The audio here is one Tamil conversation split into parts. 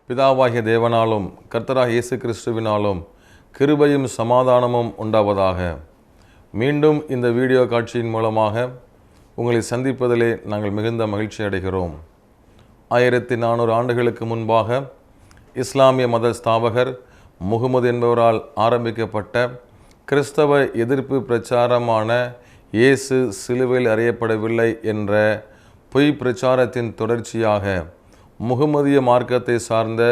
பிதாவாகிய தேவனாலும் கர்த்தராகிய இயேசு கிறிஸ்துவினாலும் கிருபையும் சமாதானமும் உண்டாவதாக. மீண்டும் இந்த வீடியோ காட்சியின் மூலமாக உங்களை சந்திப்பதிலே நாங்கள் மிகுந்த மகிழ்ச்சி அடைகிறோம். 1400 ஆண்டுகளுக்கு முன்பாக இஸ்லாமிய மத ஸ்தாபகர் முகமது என்பவரால் ஆரம்பிக்கப்பட்ட கிறிஸ்தவ எதிர்ப்பு பிரச்சாரமான இயேசு சிலுவையில் அறையப்படவில்லை என்ற பொய் பிரச்சாரத்தின் தொடர்ச்சியாக முகமதிய மார்க்கத்தை சார்ந்த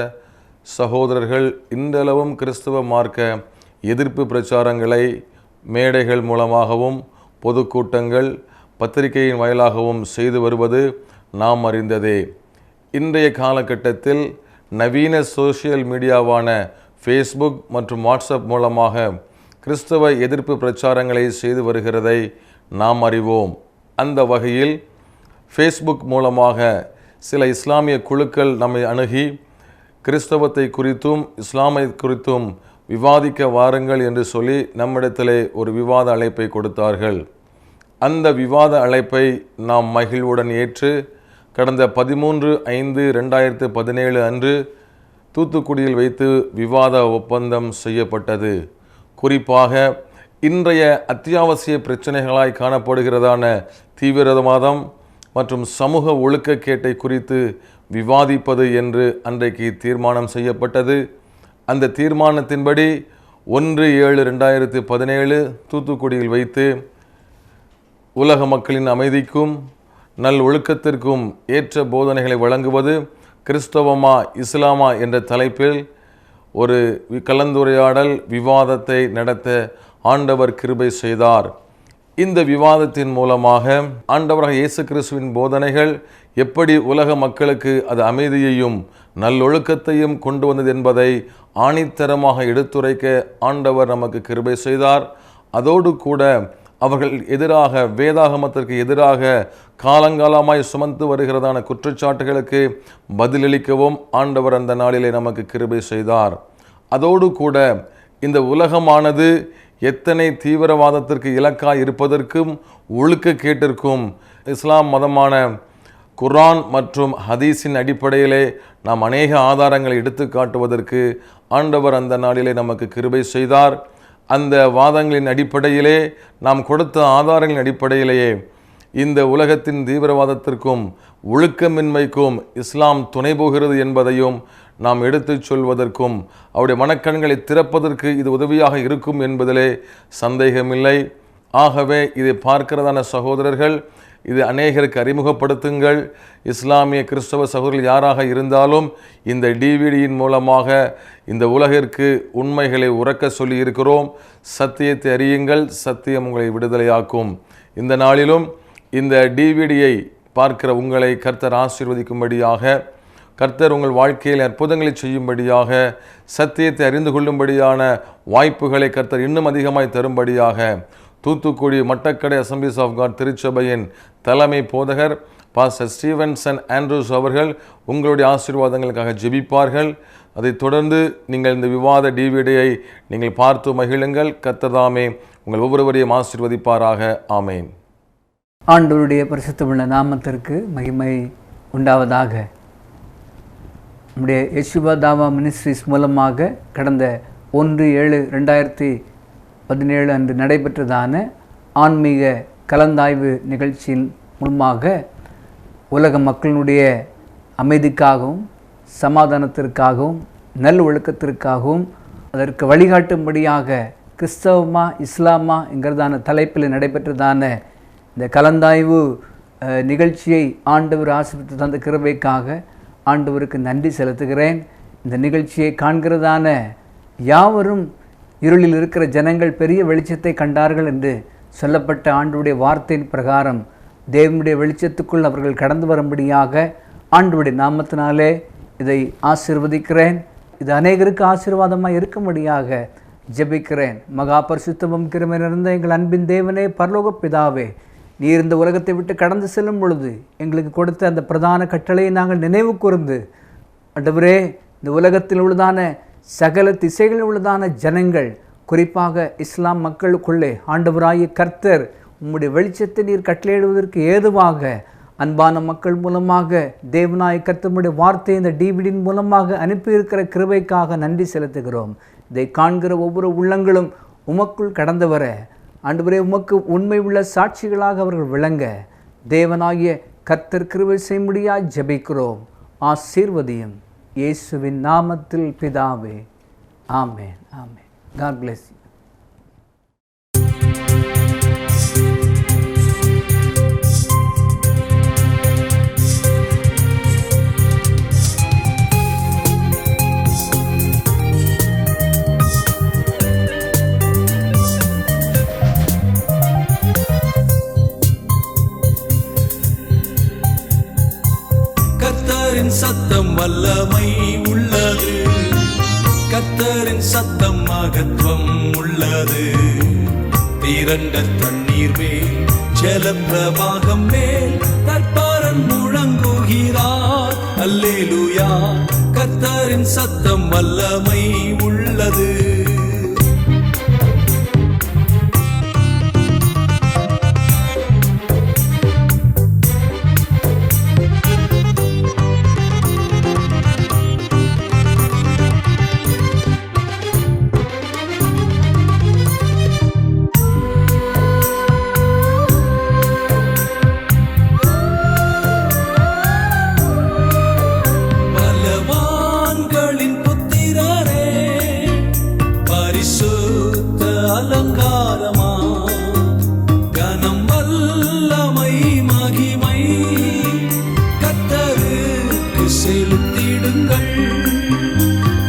சகோதரர்கள் இன்றளவும் கிறிஸ்தவ மார்க்க எதிர்ப்பு பிரச்சாரங்களை மேடைகள் மூலமாகவும் பொதுக்கூட்டங்கள் பத்திரிகையின் வாயிலாகவும் செய்து வருவது நாம் அறிந்ததே. இன்றைய காலகட்டத்தில் நவீன சோசியல் மீடியாவான ஃபேஸ்புக் மற்றும் வாட்ஸ்அப் மூலமாக கிறிஸ்தவ எதிர்ப்பு பிரச்சாரங்களை செய்து வருகிறதை நாம் அறிவோம். அந்த வகையில் ஃபேஸ்புக் மூலமாக சில இஸ்லாமிய குழுக்கள் நம்மை அணுகி கிறிஸ்தவத்தை குறித்தும் இஸ்லாமை குறித்தும் விவாதிக்க வாருங்கள் என்று சொல்லி நம்மிடத்திலே ஒரு விவாத அழைப்பை கொடுத்தார்கள். அந்த விவாத அழைப்பை நாம் மகிழ்வுடன் ஏற்று கடந்த 13/5/2017 அன்று தூத்துக்குடியில் வைத்து விவாத ஒப்பந்தம் செய்யப்பட்டது. குறிப்பாக இன்றைய அத்தியாவசிய பிரச்சனைகளாய் காணப்படுகிறதான தீவிரவாதம் மற்றும் சமூக ஒழுக்கக்கேட்டை குறித்து விவாதிப்பது என்று அன்றைக்கு தீர்மானம் செய்யப்பட்டது. அந்த தீர்மானத்தின்படி 1/7/2017 தூத்துக்குடியில் வைத்து உலக மக்களின் அமைதிக்கும் நல் ஒழுக்கத்திற்கும் ஏற்ற போதனைகளை வழங்குவது கிறிஸ்தவமா இஸ்லாமா என்ற தலைப்பில் ஒரு கலந்துரையாடல் விவாதத்தை நடத்த ஆண்டவர் கிருபை செய்தார். இந்த விவாதத்தின் மூலமாக ஆண்டவராக இயேசு கிறிஸ்துவின் போதனைகள் எப்படி உலக மக்களுக்கு அது அமைதியையும் நல்லொழுக்கத்தையும் கொண்டு வந்தது என்பதை ஆணித்தரமாக எடுத்துரைக்க ஆண்டவர் நமக்கு கிருபை செய்தார். அதோடு கூட அவர்கள் எதிராக வேதாகமத்திற்கு எதிராக காலங்காலமாய் சுமந்து வருகிறதான குற்றச்சாட்டுகளுக்கு பதிலளிக்கவும் ஆண்டவர் அந்த நாளிலே நமக்கு கிருபை செய்தார். அதோடு கூட இந்த உலகமானது எத்தனை தீவிரவாதத்திற்கு இலக்காய் இருப்பதற்கும் ஒழுக்கக்கேட்டிற்கும் இஸ்லாம் மதமான குர்ஆன் மற்றும் ஹதீஸின் அடிப்படையிலே நாம் அநேக ஆதாரங்களை எடுத்து காட்டுவதற்கு ஆண்டவர் அந்த நாளிலே நமக்கு கிருபை செய்தார். அந்த வாதங்களின் அடிப்படையிலே நாம் கொடுத்த ஆதாரங்களின் அடிப்படையிலேயே இந்த உலகத்தின் தீவிரவாதத்திற்கும் ஒழுக்கமின்மைக்கும் இஸ்லாம் துணை போகிறது என்பதையும் நாம் எடுத்து சொல்வதற்கும் அவருடைய மனக்கண்களை திறப்பதற்கு இது உதவியாக இருக்கும் என்பதிலே சந்தேகமில்லை. ஆகவே இதை பார்க்கிறதான சகோதரர்கள் இது அநேகருக்கு அறிமுகப்படுத்துங்கள். இஸ்லாமிய கிறிஸ்தவ சகோதரர்கள் யாராக இருந்தாலும் இந்த டிவிடியின் மூலமாக இந்த உலகிற்கு உண்மைகளை உறக்க சொல்லி இருக்கிறோம். சத்தியத்தை அறியுங்கள், சத்தியம் உங்களை விடுதலையாக்கும். இந்த நாளிலும் இந்த டிவிடியை பார்க்கிற உங்களை கர்த்தர் ஆசீர்வதிக்கும்படியாக, கர்த்தர் உங்கள் வாழ்க்கையில் அற்புதங்களை செய்யும்படியாக, சத்தியத்தை அறிந்து கொள்ளும்படியான வாய்ப்புகளை கர்த்தர் இன்னும் அதிகமாய் தரும்படியாக Thoothukudi Mattakadai Assemblies of God திருச்சபையின் தலைமை போதகர் பாஸ்டர் ஸ்டீவன்சன் ஆண்ட்ரூஸ் அவர்கள் உங்களுடைய ஆசீர்வாதங்களுக்காக ஜெபிப்பார்கள். அதைத் தொடர்ந்து நீங்கள் இந்த விவாத டிவிடியை நீங்கள் பார்த்து மகிழுங்கள். கர்த்தர் தாமே உங்கள் ஒவ்வொருவரையும் ஆசீர்வதிப்பாராக. ஆமேன். ஆண்டவருடைய பரிசுத்தமுள்ள நாமத்திற்கு மகிமை உண்டாவதாக. நம்முடைய யெசுவா தாவா மினிஸ்ட்ரிஸ் மூலமாக கடந்த 1/7/2017 அன்று நடைபெற்றதான ஆன்மீக கலந்தாய்வு நிகழ்ச்சியின் மூலமாக உலக மக்களினுடைய அமைதிக்காகவும் சமாதானத்திற்காகவும் நல் ஒழுக்கத்திற்காகவும் அதற்கு வழிகாட்டும்படியாக கிறிஸ்தவமா இஸ்லாமா என்கிறதான தலைப்பில் நடைபெற்றதான இந்த கலந்தாய்வு நிகழ்ச்சியை ஆண்டவர் ஆசீர்வதித்து தந்த கிருபைக்காக ஆண்டவருக்கு நன்றி செலுத்துகிறேன். இந்த நிகழ்ச்சியை காண்கிறதான யாவரும் இருளில் இருக்கிற ஜனங்கள் பெரிய வெளிச்சத்தை கண்டார்கள் என்று சொல்லப்பட்ட ஆண்டவருடைய வார்த்தையின் பிரகாரம் தேவனுடைய வெளிச்சத்துக்குள் அவர்கள் கடந்து வரும்படியாக ஆண்டவருடைய நாமத்தினாலே இதை ஆசீர்வதிக்கிறேன். இது அநேகருக்கு ஆசீர்வாதமாக இருக்கும்படியாக ஜெபிக்கிறேன். மகா பரிசுத்தமும் கிருபை நிறைந்த எங்கள் அன்பின் தேவனே, பரலோக பிதாவே, நீர் இந்த உலகத்தை விட்டு கடந்து செல்லும் பொழுது எங்களுக்கு கொடுத்த அந்த பிரதான கட்டளையை நாங்கள் நினைவு கூர்ந்து, ஆண்டவரே, இந்த உலகத்தில் உள்ளதான சகல திசைகளில் உள்ளதான ஜனங்கள், குறிப்பாக இஸ்லாம் மக்களுக்குள்ளே ஆண்டவராகிய கர்த்தர் உம்முடைய வெளிச்சத்தை நீர் கட்டளையிடுவதற்கு ஏதுவாக அன்பான மக்கள் மூலமாக தேவனாய் கர்த்தருடைய வார்த்தை இந்த டிவிடியின் மூலமாக அனுப்பியிருக்கிற கிருபைக்காக நன்றி செலுத்துகிறோம். இதை காண்கிற ஒவ்வொரு உள்ளங்களும் உமக்குள் கடந்து வர ஆண்டவரே உமக்கு உண்மை உள்ள சாட்சிகளாக அவர்கள் விளங்க தேவனாகிய கர்த்தர் கிருபை செய்யும்படியாய் ஜெபிக்கிறோம். ஆசீர்வதியும் இயேசுவின் நாமத்தில் பிதாவே. ஆமென். ஆமென். God bless you. கர்த்தரின் சத்தம் வல்லமை உள்ளது, கர்த்தரின் சத்தம் மகத்துவம் உள்ளது. திரண்ட தண்ணீர் மேல் ஜலப்பிரவாகம் மேல் கர்த்தரன் முழங்குகிறார். அல்லேலூயா. கர்த்தரின் சத்தம் வல்லமை உள்ளது. அலங்காரமா கனம் வல்லமை மகிமை கர்த்தருக்கு செலுத்திடுங்கள்.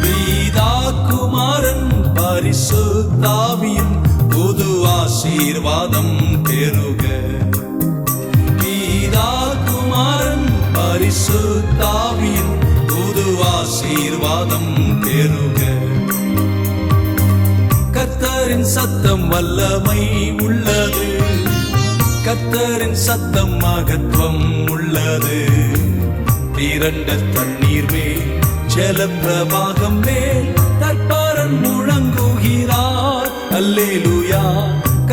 பிதாகுமாரன் பரிசுத்தாவியின் புது ஆசீர்வாதம் பெறுக. பிதாகுமாரன் பரிசுத்தாவியின் புது ஆசீர்வாதம் பெறுக. கர்த்தரின் சத்தம் வல்லமை உள்ளது, கர்த்தரின் சத்தம் மகத்துவம் உள்ளது. திரண்ட தண்ணீர் மேல் ஜலப்பிரவாகம் மேல் கர்த்தரன் முழங்குகிறார். அல்லேலூயா.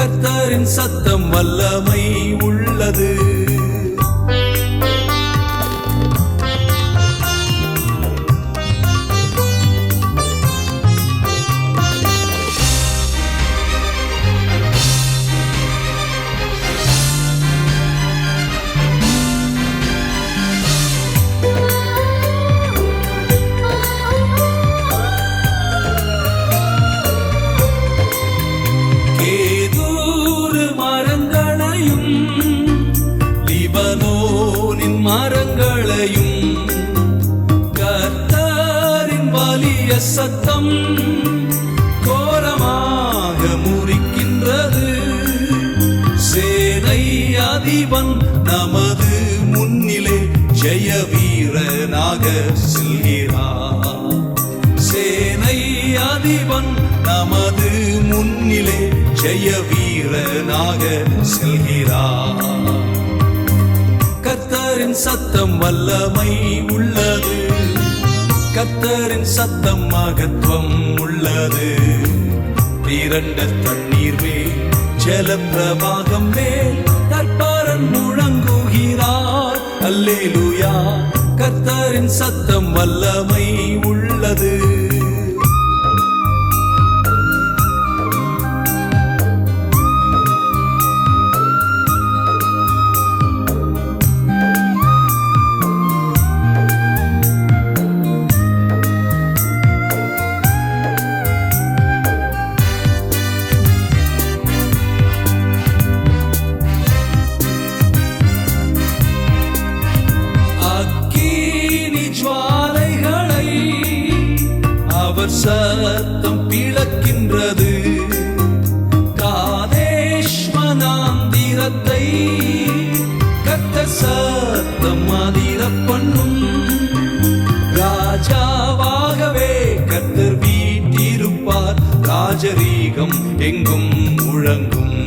கர்த்தரின் சத்தம் வல்லமை உள்ளது. மரங்களையும் கர்த்தரின் வலிய சத்தம் கோரமாக முறிக்கின்றது. சேனை அதிபன் நமது முன்னிலே ஜெய வீரனாக செல்கிறார். சேனை அதிபன் நமது முன்னிலே ஜெய வீரனாக செல்கிறார். கர்த்தரின் சத்தம் வல்லமை உள்ளது, கர்த்தரின் சத்தம் மகத்துவம் உள்ளது. திரண்ட தண்ணீர் மேல் ஜலப்பிரவாகம் மேல் கர்த்தரன் முழங்குகிறார். அல்லேலூயா. கர்த்தரின் சத்தம் வல்லமை உள்ளது. சத்தம் பிளக்கின்றது. காதேஷ் வனாந்திரத்தை கர்த்தர் சத்தம் அதிர பண்ணும். ராஜாவாகவே கர்த்தர் வீற்றிருப்பார். ராஜரீகம் எங்கும் முழங்கும்.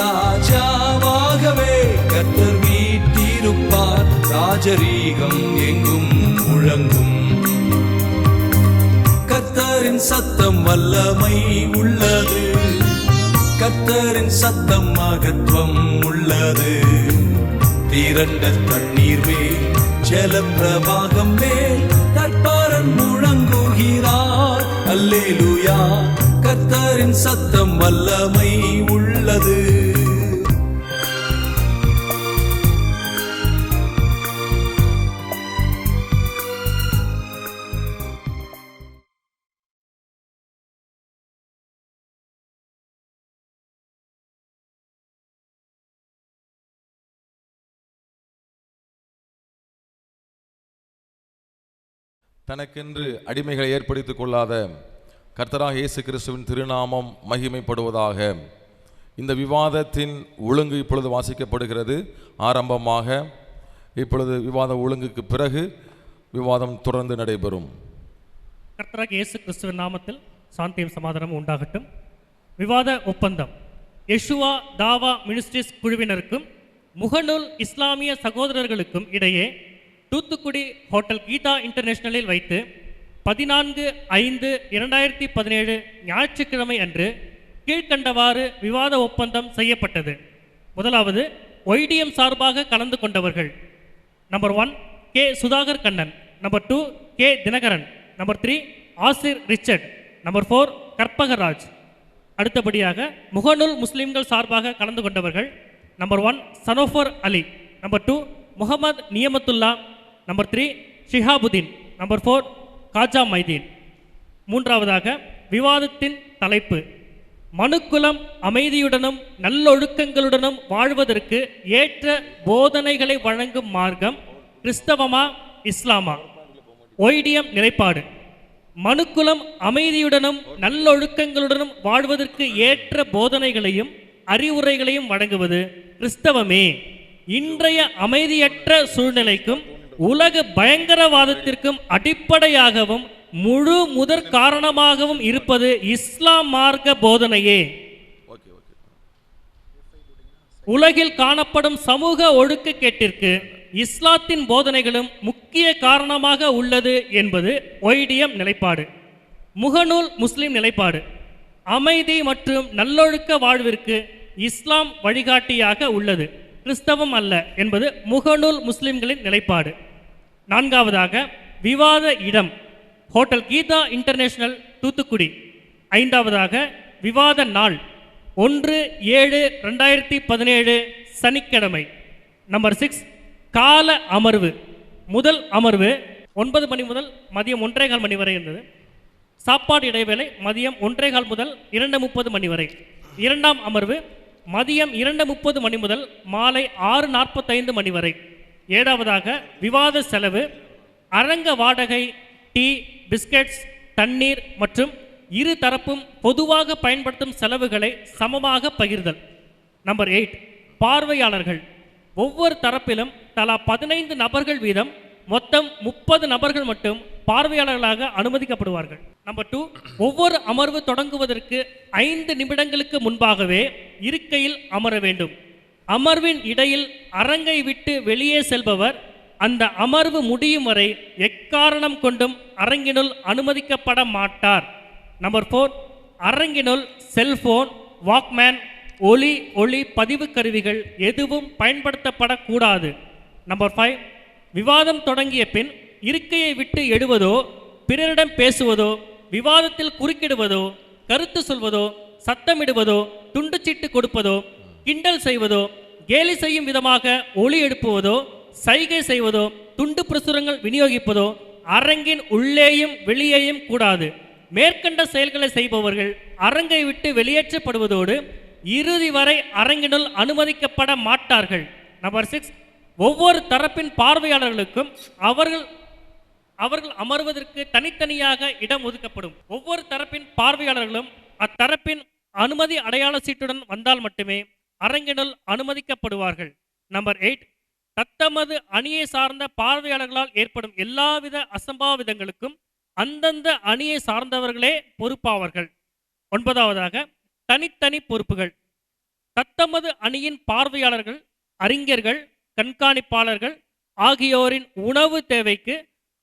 ராஜாவாகவே கர்த்தர் வீற்றிருப்பார். ராஜரீகம் எங்கும் முழங்கும். கர்த்தரின் சத்தம் வல்லமை உள்ளது, கர்த்தரின் சத்தம் மகத்துவம் உள்ளது. திரண்ட தண்ணீர் மேல் ஜல பிரவாகம் மேல் கர்த்தரன் முழங்குகிறார். அல்லேலூயா, கர்த்தரின் சத்தம் வல்லமை உள்ளது. தனக்கென்று அடிமைகளை ஏற்படுத்திக் கொள்ளாத கர்த்தராக இயேசு கிறிஸ்துவின் திருநாமம் மகிமைப்படுவதாக. இந்த விவாதத்தின் ஒழுங்கு இப்பொழுது வாசிக்கப்படுகிறது. ஆரம்பமாக இப்பொழுது விவாத ஒழுங்குக்கு பிறகு விவாதம் தொடர்ந்து நடைபெறும். கர்த்தராக இயேசு கிறிஸ்துவின் நாமத்தில் சாந்தியும் சமாதானமும் உண்டாகட்டும். விவாத ஒப்பந்தம். யெஷுவா தாவா மினிஸ்ட்ரிஸ் குழுவினருக்கும் முகநூல் இஸ்லாமிய சகோதரர்களுக்கும் இடையே தூத்துக்குடி ஹோட்டல் கீதா இன்டர்நேஷனலில் வைத்து 14/5/2017 ஞாயிற்றுக்கிழமை அன்று கீழ்கண்டவாறு விவாத ஒப்பந்தம் செய்யப்பட்டது. முதலாவது, ஒய்டிஎம் சார்பாக கலந்து கொண்டவர்கள்: number 1 K Sudhakar Kannan, number 2 K Dhinakaran, number 3 Asir Richard, number 4 Karpagaraj. அடுத்தபடியாக முகநூல் முஸ்லிம்கள் சார்பாக கலந்து கொண்டவர்கள்: number 1 Sanofar Ali, number 2 Mohammed Niyamathullah, number 3 Shihabudeen, number 4 Khaja Maideen. மூன்றாவதாக விவாதத்தின் தலைப்பு: மனுக்குலம் அமைதியுடனும் நல்லொழுக்கங்களுடனும் வாழ்வதற்கு ஏற்ற போதனைகளை வழங்கும் மார்க்கம் கிறிஸ்தவமா இஸ்லாமா? ஒய்டிஎம் நிலைப்பாடு: மனுக்குலம் அமைதியுடனும் நல்லொழுக்கங்களுடனும் வாழ்வதற்கு ஏற்ற போதனைகளையும் அறிவுரைகளையும் வழங்குவது கிறிஸ்தவமே. இன்றைய அமைதியற்ற சூழ்நிலைக்கும் உலக பயங்கரவாதத்திற்கும் அடிப்படையாகவும் முழு முதற் காரணமாகவும் இருப்பது இஸ்லாம் மார்க்க போதனையே. உலகில் காணப்படும் சமூக ஒழுக்கக்கேட்டிற்கு இஸ்லாத்தின் போதனைகளும் முக்கிய காரணமாக உள்ளது என்பது ஒய்டிஎம் நிலைப்பாடு. முகநூல் முஸ்லிம் நிலைப்பாடு: அமைதி மற்றும் நல்லொழுக்க வாழ்விற்கு இஸ்லாம் வழிகாட்டியாக உள்ளது, கிறிஸ்தவம் அல்ல என்பது முகநூல் முஸ்லிம்களின் நிலைப்பாடு. நான்காவதாக விவாத இடம்: ஹோட்டல் கீதா இன்டர்நேஷனல் தூத்துக்குடி. ஐந்தாவதாக விவாத நாள்: 1/7/2017 சனிக்கிழமை. நம்பர் 6 கால அமர்வு: முதல் அமர்வு 9 மணி முதல் மதியம் 1:15 மணி வரை இருந்தது. சாப்பாடு இடைவேளை மதியம் 1:15 முதல் 2:30 மணி வரை. இரண்டாம் அமர்வு மதியம் 2:30 மணி முதல் மாலை 6:45 மணி வரை. ஏழாவதாக விவாத செலவு: அரங்க வாடகை, டீ, பிஸ்கட்ஸ், தண்ணீர் மற்றும் இரு தரப்பும் பொதுவாக பயன்படுத்தும் செலவுகளை சமமாக பகிர்தல். நம்பர் 8 பார்வையாளர்கள்: ஒவ்வொரு தரப்பிலும் தலா 15 நபர்கள் வீதம் மொத்தம் 30 நபர்கள் மட்டும் பார்வையாளர்களாக அனுமதிக்கப்படுவார்கள். நம்பர் 2 ஒவ்வொரு அமர்வு தொடங்குவதற்கு 5 நிமிடங்களுக்கு முன்பாகவே இருக்கையில் அமர வேண்டும். அமர்வின் இடையில் அரங்கை விட்டு வெளியே செல்பவர் அந்த அமர்வு முடியும் வரை எக்காரணம் கொண்டும் அரங்கினுள் அனுமதிக்கப்பட மாட்டார். நம்பர் 4 அரங்கினுள் செல்போன், வாக்மேன், ஒளி பதிவு கருவிகள் எதுவும் பயன்படுத்தப்படக்கூடாது. நம்பர் 5 விவாதம் தொடங்கிய பின் இருக்கையை விட்டு எழுவதோ, பிறரிடம் பேசுவதோ, விவாதத்தில் குறுக்கிடுவதோ, கருத்து சொல்வதோ, சத்தமிடுவதோ, துண்டுச்சீட்டு கொடுப்பதோ, கிண்டல் செய்வதோ, கேலி செய்யும் விதமாக ஒலி எழுப்புவதோ, சைகை செய்வதோ, துண்டு பிரசுரங்கள் விநியோகிப்பதோ அரங்கின் உள்ளேயும் வெளியேயும் கூடாது. மேற்கண்ட செயல்களை செய்பவர்கள் அரங்கை விட்டு வெளியேற்றப்படுவதோடு இறுதி வரை அரங்கினுள் அனுமதிக்கப்பட மாட்டார்கள். நம்பர் 6 ஒவ்வொரு தரப்பின் பார்வையாளர்களுக்கும் அவர்கள் அமர்வதற்கு தனித்தனியாக இடம் ஒதுக்கப்படும். ஒவ்வொரு தரப்பின் பார்வையாளர்களும் அத்தரப்பின் அனுமதி அடையாள சீட்டுடன் வந்தால் மட்டுமே அரங்கினுள் அனுமதிக்கப்படுவார்கள். நம்பர் 8 தத்தமது அணியை சார்ந்த பார்வையாளர்களால் ஏற்படும் எல்லாவித அசம்பாவிதங்களுக்கும் அந்தந்த அணியை சார்ந்தவர்களே பொறுப்பாவார்கள். 9வதாக தனித்தனி பொறுப்புகள்: தத்தமது அணியின் பார்வையாளர்கள், அறிஞர்கள், கண்காணிப்பாளர்கள் ஆகியோரின் உணவு தேவைக்கு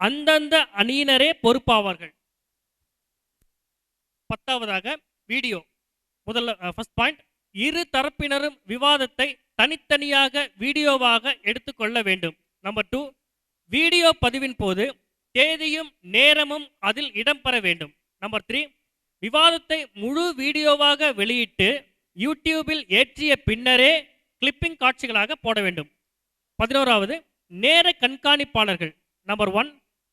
அந்தந்த அணியினரே பொறுப்பாவார்கள். 10வதாக வீடியோ. ஃபர்ஸ்ட் பாயிண்ட்: இரு தரப்பினரும் விவாதத்தை தனித்தனியாக வீடியோவாக எடுத்துக்கொள்ள வேண்டும். நம்பர் 2, வீடியோ பதிவின் போது தேதியும் நேரமும் அதில் இடம்பெற வேண்டும். நம்பர் 3, விவாதத்தை முழு வீடியோவாக வெளியிட்டு யூடியூபில் ஏற்றிய பின்னரே கிளிப்பிங் காட்சிகளாக போட வேண்டும். 11வது, நேர கண்காணிப்பாளர்கள். நம்பர் 1,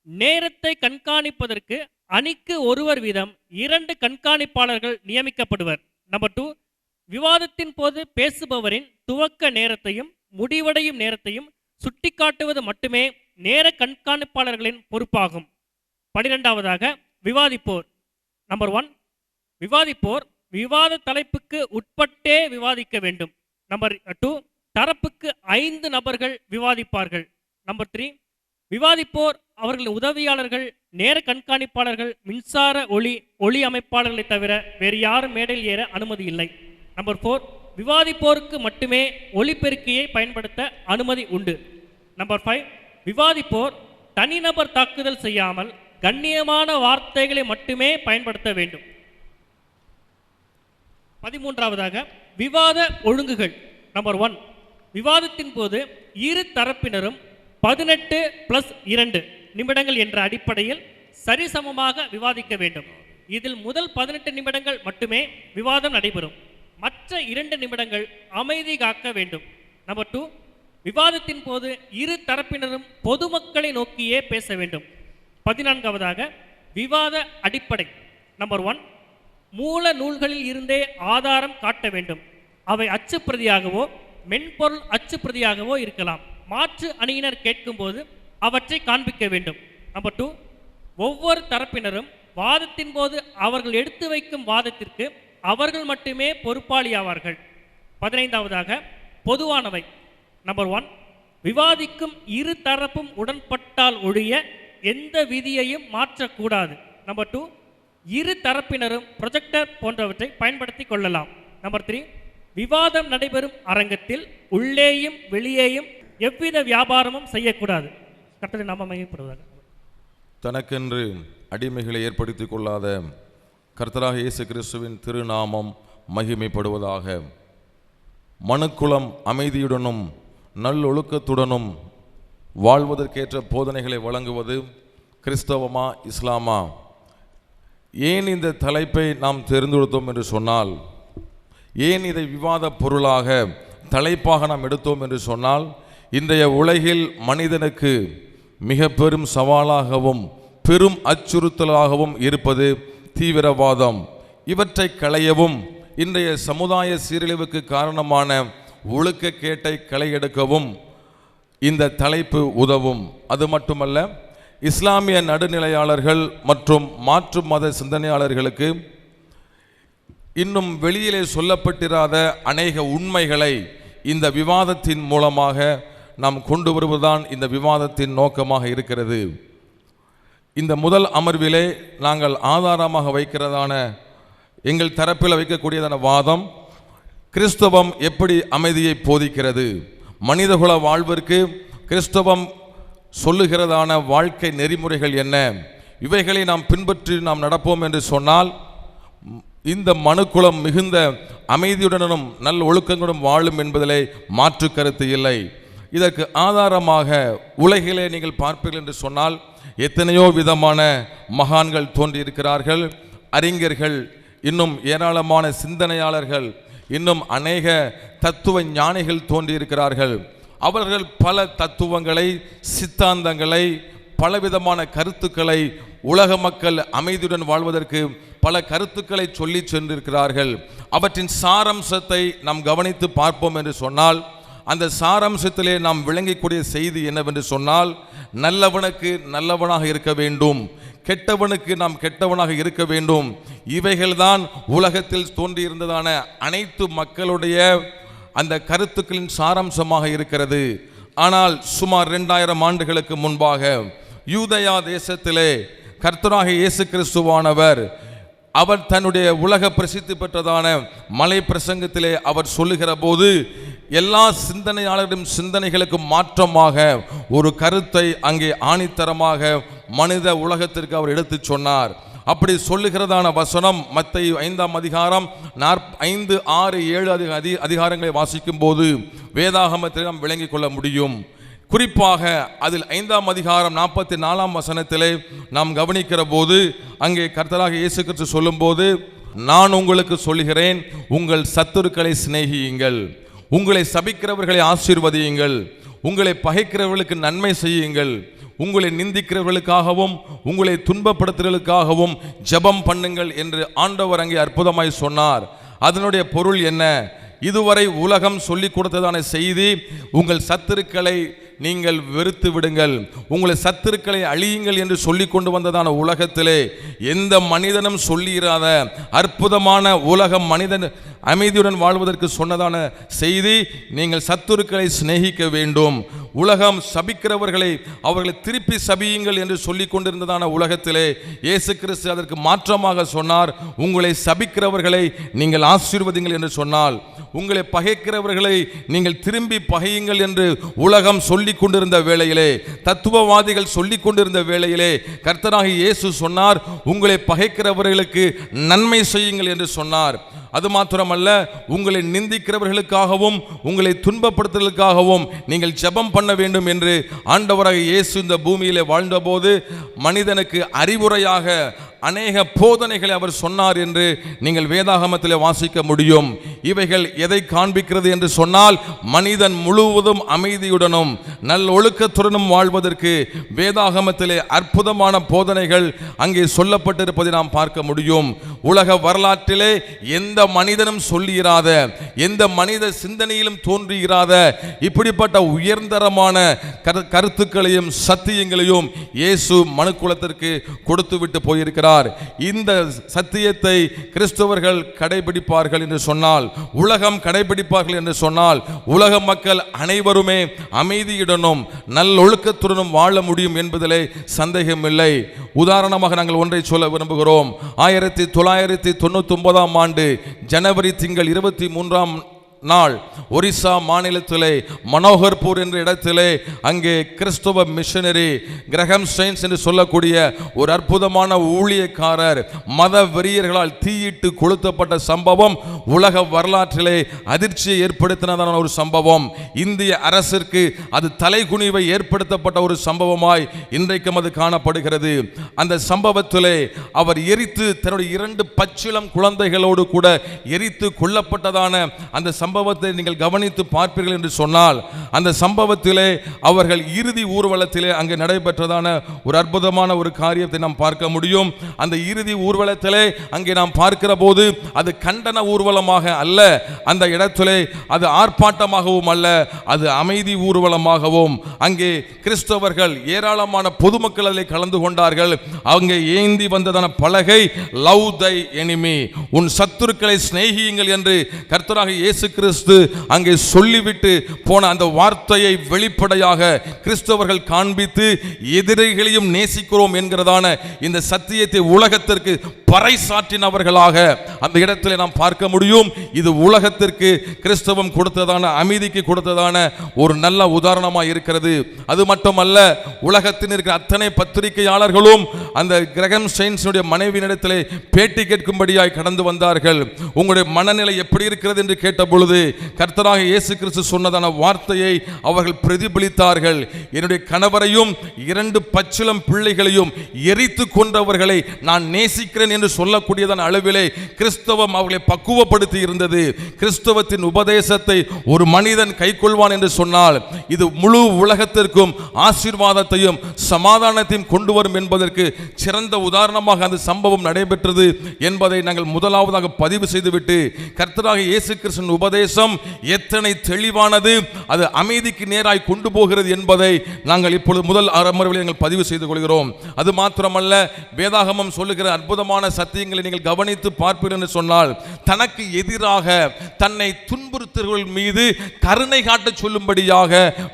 நேரத்தை கண்காணிப்பதற்கு அணிக்கு ஒருவர் வீதம் 2 கண்காணிப்பாளர்கள் நியமிக்கப்படுவர். நம்பர் 2, விவாதத்தின் போது பேசுபவரின் துவக்க நேரத்தையும் முடிவடையும் நேரத்தையும் சுட்டிக்காட்டுவது மட்டுமே நேர கண்காணிப்பாளர்களின் பொறுப்பாகும். 12வதாக, விவாதிப்போர். நம்பர் 1, விவாதிப்போர் விவாத தலைப்புக்கு உட்பட்டே விவாதிக்க வேண்டும். நம்பர் 2, தரப்புக்கு 5 நபர்கள் விவாதிப்பார்கள். நம்பர் 3, விவாதிப்போர் அவர்களின் உதவியாளர்கள், நேர கண்காணிப்பாளர்கள், மின்சார ஒளி அமைப்பாளர்களை தவிர வேறு யாரும் மேடையில் ஏற அனுமதி இல்லை. நம்பர் 4, விவாதிப்போருக்கு மட்டுமே ஒலிபெருக்கியை பயன்படுத்த அனுமதி உண்டு. நம்பர் 5, விவாதிப்போர் தனிநபர் தாக்குதல் செய்யாமல் கண்ணியமான வார்த்தைகளை மட்டுமே பயன்படுத்த வேண்டும். 13வதாக, விவாத ஒழுங்குகள். நம்பர் 1, விவாதத்தின் போது இரு தரப்பினரும் 18+2 நிமிடங்கள் என்ற அடிப்படையில் சரிசமமாக விவாதிக்க வேண்டும். இதில் முதல் 18 நிமிடங்கள் மட்டுமே விவாதம் நடைபெறும். மற்ற 2 நிமிடங்கள் அமைதி காக்க வேண்டும். நம்பர் 2, விவாதத்தின் போது இரு தரப்பினரும் பொதுமக்களை நோக்கியே பேச வேண்டும். 14வதாக, விவாத அடிப்படை. நம்பர் 1, மூல நூல்களில் இருந்தே ஆதாரம் காட்ட வேண்டும். அவை அச்சுப்பிரதியாகவோ மென்பொருள் அச்சுப்பிரதியாகவோ இருக்கலாம். மாற்று அணியினர் கேட்கும்போது அவற்றை காண்பிக்க வேண்டும். நம்பர் 2, ஒவ்வொரு தரப்பினரும் வாதத்தின் போது அவர்கள் எடுத்து வைக்கும் வாதத்திற்கு அவர்கள் மட்டுமே பொறுப்பாளியாவார்கள். 15வதாக, பொதுவானவை. நம்பர் 1, விவாதிக்கும் இரு தரப்பும் உடன்பட்டால் ஒழிய எந்த விதியையும் மாற்றக்கூடாது. நம்பர் 2, இரு தரப்பினரும் ப்ரொஜெக்டர் போன்றவற்றை பயன்படுத்தி கொள்ளலாம். நம்பர் 3, விவாதம் நடைபெறும் அரங்கத்தில் உள்ளேயும் வெளியேயும் எவ்வித வியாபாரமும் செய்யக்கூடாது. கர்த்தரின் நாமம் மகிமைப்படுவதாக. தனக்கென்று அடிமைகளை ஏற்படுத்திக் கொள்ளாத கர்த்தராக இயேசு கிறிஸ்துவின் திருநாமம் மகிமைப்படுவதாக. மனுக்குலம் அமைதியுடனும் நல்லொழுக்கத்துடனும் வாழ்வதற்கேற்ற போதனைகளை வழங்குவது கிறிஸ்தவமா இஸ்லாமா? ஏன் இந்த தலைப்பை நாம் தேர்ந்தெடுத்தோம் என்று சொன்னால், ஏன் இதை விவாத பொருளாக தலைப்பாக நாம் எடுத்தோம் என்று சொன்னால், இன்றைய உலகில் மனிதனுக்கு மிக பெரும் சவாலாகவும் பெரும் அச்சுறுத்தலாகவும் இருப்பது தீவிரவாதம். இவற்றை களையவும் இன்றைய சமுதாய சீரழிவுக்கு காரணமான ஒழுக்கக்கேட்டை களையெடுக்கவும் இந்த தலைப்பு உதவும். அது மட்டுமல்ல, இஸ்லாமிய நடுநிலையாளர்கள் மற்றும் மாற்று மத சிந்தனையாளர்களுக்கு இன்னும் வெளியிலே சொல்லப்பட்டிராத அநேக உண்மைகளை இந்த விவாதத்தின் மூலமாக நாம் கொண்டு வருவதுதான் இந்த விவாதத்தின் நோக்கமாக இருக்கிறது. இந்த முதல் அமர்விலே நாங்கள் ஆதாரமாக வைக்கிறதான எங்கள் தரப்பில் வைக்கக்கூடியதான வாதம், கிறிஸ்தவம் எப்படி அமைதியை போதிக்கிறது, மனிதகுல வாழ்விற்கு கிறிஸ்தவம் சொல்லுகிறதான வாழ்க்கை நெறிமுறைகள் என்ன, இவைகளை நாம் பின்பற்றி நாம் நடப்போம் என்று சொன்னால் இந்த மனுக்குலம் மிகுந்த அமைதியுடனும் நல்ல ஒழுக்கங்களுடன் வாழும் என்பதிலே மாற்று கருத்து இல்லை. இதற்கு ஆதாரமாக உலகிலே நீங்கள் பார்ப்பீர்கள் என்று சொன்னால் எத்தனையோ விதமான மகான்கள் தோன்றியிருக்கிறார்கள், அறிஞர்கள், இன்னும் ஏராளமான சிந்தனையாளர்கள், இன்னும் அநேக தத்துவ ஞானிகள் தோன்றியிருக்கிறார்கள். அவர்கள் பல தத்துவங்களை, சித்தாந்தங்களை, பலவிதமான கருத்துக்களை, உலக மக்கள் அமைதியுடன் வாழ்வதற்கு பல கருத்துக்களை சொல்லி சென்றிருக்கிறார்கள். அவற்றின் சாரம்சத்தை நாம் கவனித்து பார்ப்போம் என்று சொன்னால், அந்த சாரம்சத்திலே நாம் விளங்கக்கூடிய செய்தி என்னவென்று சொன்னால், நல்லவனுக்கு நல்லவனாக இருக்க வேண்டும், கெட்டவனுக்கு நாம் கெட்டவனாக இருக்க வேண்டும். இவைகள்தான் உலகத்தில் தோன்றியிருந்ததான அனைத்து மக்களுடைய அந்த கருத்துக்களின் சாராம்சமாக இருக்கிறது. ஆனால் சுமார் 2000 ஆண்டுகளுக்கு முன்பாக யூதயா தேசத்திலே கர்த்தராகிய இயேசு கிறிஸ்துவானவர் அவர் தன்னுடைய உலக பிரசித்தி பெற்றதான மலை பிரசங்கத்திலே அவர் சொல்லுகிற போது எல்லா சிந்தனையாளர்களின் சிந்தனைகளுக்கு மாற்றமாக ஒரு கருத்தை அங்கே ஆணித்தரமாக மனித உலகத்திற்கு அவர் எடுத்து சொன்னார். அப்படி சொல்லுகிறதான வசனம் மத்தேயு 5ஆம் அதிகாரம் 5, 6, 7 அதிகாரங்களை வாசிக்கும் போது வேதாகமத்தில் நாம் விளங்கிக் கொள்ள முடியும். குறிப்பாக அதில் 5ஆம் அதிகாரம் 44ஆம் வசனத்திலே நாம் கவனிக்கிற போது அங்கே கர்த்தராகிய இயேசு கிறிஸ்து சொல்லும்போது, நான் உங்களுக்கு சொல்லுகிறேன், உங்கள் சத்துருக்களை சிநேகியுங்கள், உங்களை சபிக்கிறவர்களை ஆசீர்வதியுங்கள், உங்களை பகைக்கிறவர்களுக்கு நன்மை செய்யுங்கள், உங்களை நிந்திக்கிறவர்களுக்காகவும் உங்களை துன்பப்படுத்துகிறவர்களுக்காகவும் ஜெபம் பண்ணுங்கள் என்று ஆண்டவர் அங்கே அற்புதமாய் சொன்னார். அதனுடைய பொருள் என்ன? இதுவரை உலகம் சொல்லிக் கொடுத்ததான செய்தி, உங்கள் சத்துருக்களை நீங்கள் வெறுத்து விடுங்கள், உங்களை சத்துருக்களை அழியுங்கள் என்று சொல்லி கொண்டு வந்ததான உலகத்திலே எந்த மனிதனும் சொல்லிராத அற்புதமான உலகம் மனிதன் அமைதியுடன் வாழ்வதற்கு சொன்னதான செய்தி, நீங்கள் சத்துருக்களை சிநேகிக்க வேண்டும். உலகம் சபிக்கிறவர்களை அவர்களை திருப்பி சபியுங்கள் என்று சொல்லி கொண்டிருந்ததான உலகத்திலே இயேசு கிறிஸ்து அதற்கு மாற்றமாக சொன்னார், உங்களை சபிக்கிறவர்களை நீங்கள் ஆசீர்வதிங்கள் என்று சொன்னால், உங்களை பகைக்கிறவர்களை நீங்கள் திரும்பி பகையுங்கள் என்று உலகம் சொல்லிக் கொண்டிருந்த வேளையிலே, தத்துவவாதிகள் சொல்லிக் கொண்டிருந்த வேளையிலே கர்த்தராகிய இயேசு சொன்னார், உங்களை பகைக்கிறவர்களுக்கு நன்மை செய்யுங்கள் என்று சொன்னார். அது மாத்திரமல்ல, உங்களை நிந்திக்கிறவர்களுக்காகவும் உங்களை துன்பப்படுத்துவதற்காகவும் நீங்கள் ஜெபம் பண்ண வேண்டும் என்று ஆண்டவராகிய இயேசு இந்த பூமியிலே வாழ்ந்தபோது மனிதனுக்கு அறிவுரையாக அநேக போதனைகளை அவர் சொன்னார் என்று நீங்கள் வேதாகமத்தில் வாசிக்க முடியும். இவைகள் எதை காண்பிக்கிறது என்று சொன்னால், மனிதன் முழுவதும் அமைதியுடனும் நல்ல ஒழுக்கத்துடனும் வாழ்வதற்கு வேதாகமத்திலே அற்புதமான போதனைகள் அங்கே சொல்லப்பட்டிருப்பதை நாம் பார்க்க முடியும். உலக வரலாற்றிலே எந்த மனிதனும் சொல்லியிராத, எந்த மனித சிந்தனையிலும் தோன்றியிராத இப்படிப்பட்ட உயர்ந்தரமான கருத்துக்களையும் சத்தியங்களையும் இயேசு மனுக்குலத்திற்கு கொடுத்து விட்டு போயிருக்கிறார். இந்த சத்தியத்தை கிறிஸ்தவர்கள் கடைபிடிப்பார்கள் என்று சொன்னால், உலகம் கடைபிடிப்பார்கள் என்று சொன்னால், உலக மக்கள் அனைவருமே அமைதியுடனும் நல்லொழுக்கத்துடனும் வாழ முடியும் என்பதிலே சந்தேகமில்லை. உதாரணமாக நாங்கள் ஒன்றை சொல்ல விரும்புகிறோம். 1999ஆம் ஆண்டு ஜனவரி திங்கள் 23ஆம் நாள் ஒரிசா மாநிலத்திலே மனோகர்பூர் என்ற இடத்திலே அங்கே கிறிஸ்தவ மிஷனரி கிரகம் ஸ்டெயின்ஸ் என்று சொல்லக்கூடிய ஒரு அற்புதமான ஊழியக்காரர் மத வெறியர்களால் தீயிட்டு கொளுத்தப்பட்ட சம்பவம் உலக வரலாற்றிலே அதிர்ச்சியை ஏற்படுத்தினதான ஒரு சம்பவம். இந்திய அரசிற்கு அது தலைகுனிவை ஏற்படுத்தப்பட்ட ஒரு சம்பவமாய் இன்றைக்கும் அது காணப்படுகிறது. அந்த சம்பவத்திலே அவர் எரித்து தன்னுடைய 2 பச்சிளம் குழந்தைகளோடு கூட எரித்து கொல்லப்பட்டதான அந்த சம்பவத்தை நீங்கள் கவனித்து பார்ப்பீர்கள் என்று சொன்னால், அந்த சம்பவத்திலே அவர்கள் இறுதி ஊர்வலத்திலே அங்கே நடைபெற்றதான ஒரு அற்புதமான ஒரு காரியத்தை நாம் பார்க்க முடியும். அந்த இறுதி ஊர்வலத்திலே அங்கே நாம் பார்க்கிற போது அது கண்டன ஊர்வலமாக அல்ல, அந்த இடத்திலே அது ஆர்ப்பாட்டமாகவும் அல்ல, அது அமைதி ஊர்வலமாகவும் அங்கே கிறிஸ்தவர்கள் ஏராளமான பொதுமக்கள் அதில் கலந்து கொண்டார்கள். அங்கே ஏந்தி வந்ததான பலகை, லவ் தை எனிமி, உன் சத்துருக்களை சிநேகியுங்கள் என்று கர்த்தராகிய இயேசு கிறிஸ்து அங்கே சொல்லிவிட்டு போன அந்த வார்த்தையை வெளிப்படையாக கிறிஸ்தவர்கள் காண்பித்து எதிரிகளையும் நேசிக்கிறோம் என்கிறதான இந்த சத்தியத்தை உலகத்திற்கு பறைசாற்றினவர்களாக அந்த இடத்தில் நாம் பார்க்க முடியும். இது உலகத்திற்கு கிறிஸ்தவம் கொடுத்ததான அமைதிக்கு கொடுத்ததான ஒரு நல்ல உதாரணமாக இருக்கிறது. அது மட்டுமல்ல, உலகத்தில் இருக்கிற அத்தனை பத்திரிகையாளர்களும் அந்த கிரகம் ஸ்டெயின்ஸுடைய மனைவியினிடத்திலே பேட்டி கேட்கும்படியாய் கடந்து வந்தார்கள். உங்களுடைய மனநிலை எப்படி இருக்கிறது என்று கேட்ட பொழுது கர்த்தராகிய இயேசு கிறிஸ்து சொன்னதான வார்த்தையை அவர்கள் பிரதிபலித்தார்கள். என்னுடைய கணவரையும் 2 பச்சிளம் பிள்ளைகளையும் எரித்து கொண்டவர்களை நான் நேசிக்கிறேன் என்று சொல்லக்கூடியதான அளவிலே கிறிஸ்தவம் அவர்களை பக்குவப்படுத்தி இருந்தது. கிறிஸ்தவத்தின் உபதேசத்தை ஒரு மனிதன் கைக்கொள்வான் என்று சொன்னால் இது முழு உலகத்திற்கும் ஆசீர்வாதத்தையும் சமாதானத்தையும் கொண்டு வரும் என்பதற்கு சிறந்த உதாரணமாக அந்த சம்பவம் நடைபெற்றது என்பதை நாங்கள் முதலாவதாக பதிவு செய்துவிட்டு, கர்த்தராகிய இயேசு கிறிஸ்துவின் உபதேசம் எத்தனை தெளிவானது, அது அமைதிக்கு நேராய் கொண்டு போகிறது என்பதை நாங்கள் இப்பொழுது முதல் அமர்வில் நாங்கள் பதிவு செய்து கொள்கிறோம். அது மாத்திரமல்ல, வேதாகமம் சொல்லுகிற அற்புதமான சத்தியங்களை நீங்கள் கவனித்து பார்ப்பீர்கள் என்று சொன்னால், தனக்கு எதிராக தன்னை துன்புறுத்தவர்கள் மீது கருணை காட்ட சொல்லும்படியாக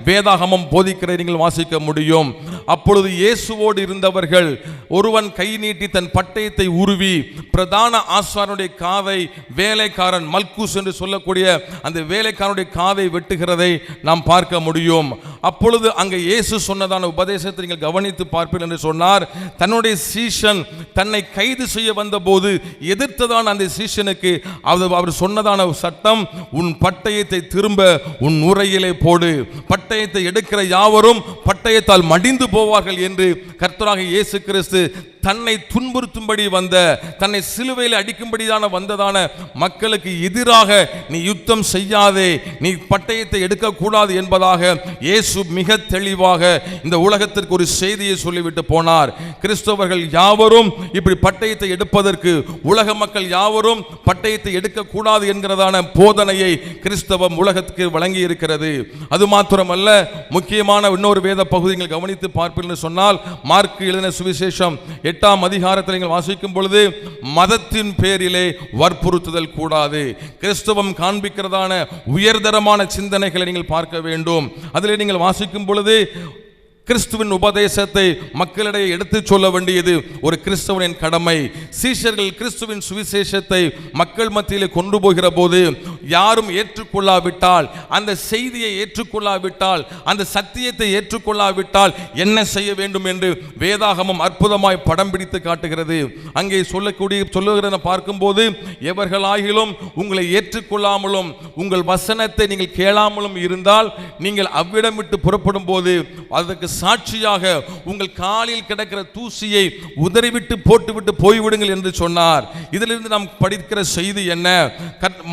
வேதாகமம் போதிக்கிற நீங்கள் வாசிக்க முடியும். அப்பொழுது இயேசுவோடு இருந்தவர்கள் ஒருவன் கை நீட்டி தன் பட்டயத்தை உருவி பிரதான ஆசாரனுடைய காதை வேலைக்காரன் மல்குஸ் என்று சொல்லக்கூடிய அந்த வேலைக்காரனுடைய காதை வெட்டுகிறதை நாம் பார்க்க முடியும். அப்பொழுது அங்கே இயேசு சொன்னதான உபதேசத்தை நீங்கள் கவனித்து பார்ப்பீர்கள் என்று சொன்னார். தன்னுடைய சீஷன் தன்னை கைது செய்ய வந்த போது எதிர்த்ததான அந்த சீஷனுக்கு அவர் சொன்னதான சட்டம், உன் பட்டயத்தை திரும்ப உன் உரையிலே போடு, பட்டயத்தை எடுக்கிற யாவரும் பட்டயத்தால் மடிந்து போவார்கள் என்று கர்த்தராகிய இயேசு கிறிஸ்து தன்னை துன்புறுத்தும்படி வந்த, தன்னை சிலுவையில் அடிக்கும்படியான வந்ததான மக்களுக்கு எதிராக நீ யுத்தம் செய்யாதே, நீ பட்டயத்தை எடுக்கக்கூடாது என்பதாக இயேசு மிக தெளிவாக இந்த உலகத்திற்கு ஒரு செய்தியை சொல்லிவிட்டு போனார். கிறிஸ்தவர்கள் யாவரும் இப்படி பட்டயத்தை எடுப்பதற்கு, உலக மக்கள் யாவரும் பட்டயத்தை எடுக்கக்கூடாது என்கிறதான போதனையை கிறிஸ்தவம் உலகத்துக்கு வழங்கி இருக்கிறது. அது மாத்திரமல்ல, முக்கியமான இன்னொரு வேத பகுதிகள் கவனித்து பார்ப்பீர்கள் சொன்னால், மார்க்கு எழுதின சுவிசேஷம் 8ஆம் அதிகாரத்தில் நீங்கள் வாசிக்கும் பொழுது, மதத்தின் பேரிலே வற்புறுத்துதல் கூடாது. கிறிஸ்தவம் காண்பிக்கிறதான உயர்தரமான சிந்தனைகளை நீங்கள் பார்க்க வேண்டும். அதில் நீங்கள் வாசிக்கும் பொழுது, கிறிஸ்துவின் உபதேசத்தை மக்களிடையே எடுத்து சொல்ல வேண்டியது ஒரு கிறிஸ்தவனின் கடமை. சீஷர்கள் கிறிஸ்துவின் சுவிசேஷத்தை மக்கள் மத்தியிலே கொண்டு போகிற போது யாரும் ஏற்றுக்கொள்ளாவிட்டால், அந்த செய்தியை ஏற்றுக்கொள்ளாவிட்டால், அந்த சத்தியத்தை ஏற்றுக்கொள்ளாவிட்டால் என்ன செய்ய வேண்டும் என்று வேதாகமம் அற்புதமாய் படம் பிடித்து காட்டுகிறது. அங்கே சொல்லுகிறத பார்க்கும்போது, எவர்களாகிலும் உங்களை ஏற்றுக்கொள்ளாமலும் உங்கள் வசனத்தை நீங்கள் கேளாமலும் இருந்தால் நீங்கள் அவ்விடம் விட்டு புறப்படும் போது அதற்கு சாட்சியாக உங்கள் காலில் கிடக்கிற தூசியை உதறிவிட்டு போட்டுவிட்டு போய்விடுங்கள் என்று சொன்னார். இதிலிருந்து நாம் படிக்கிற செய்தி என்ன?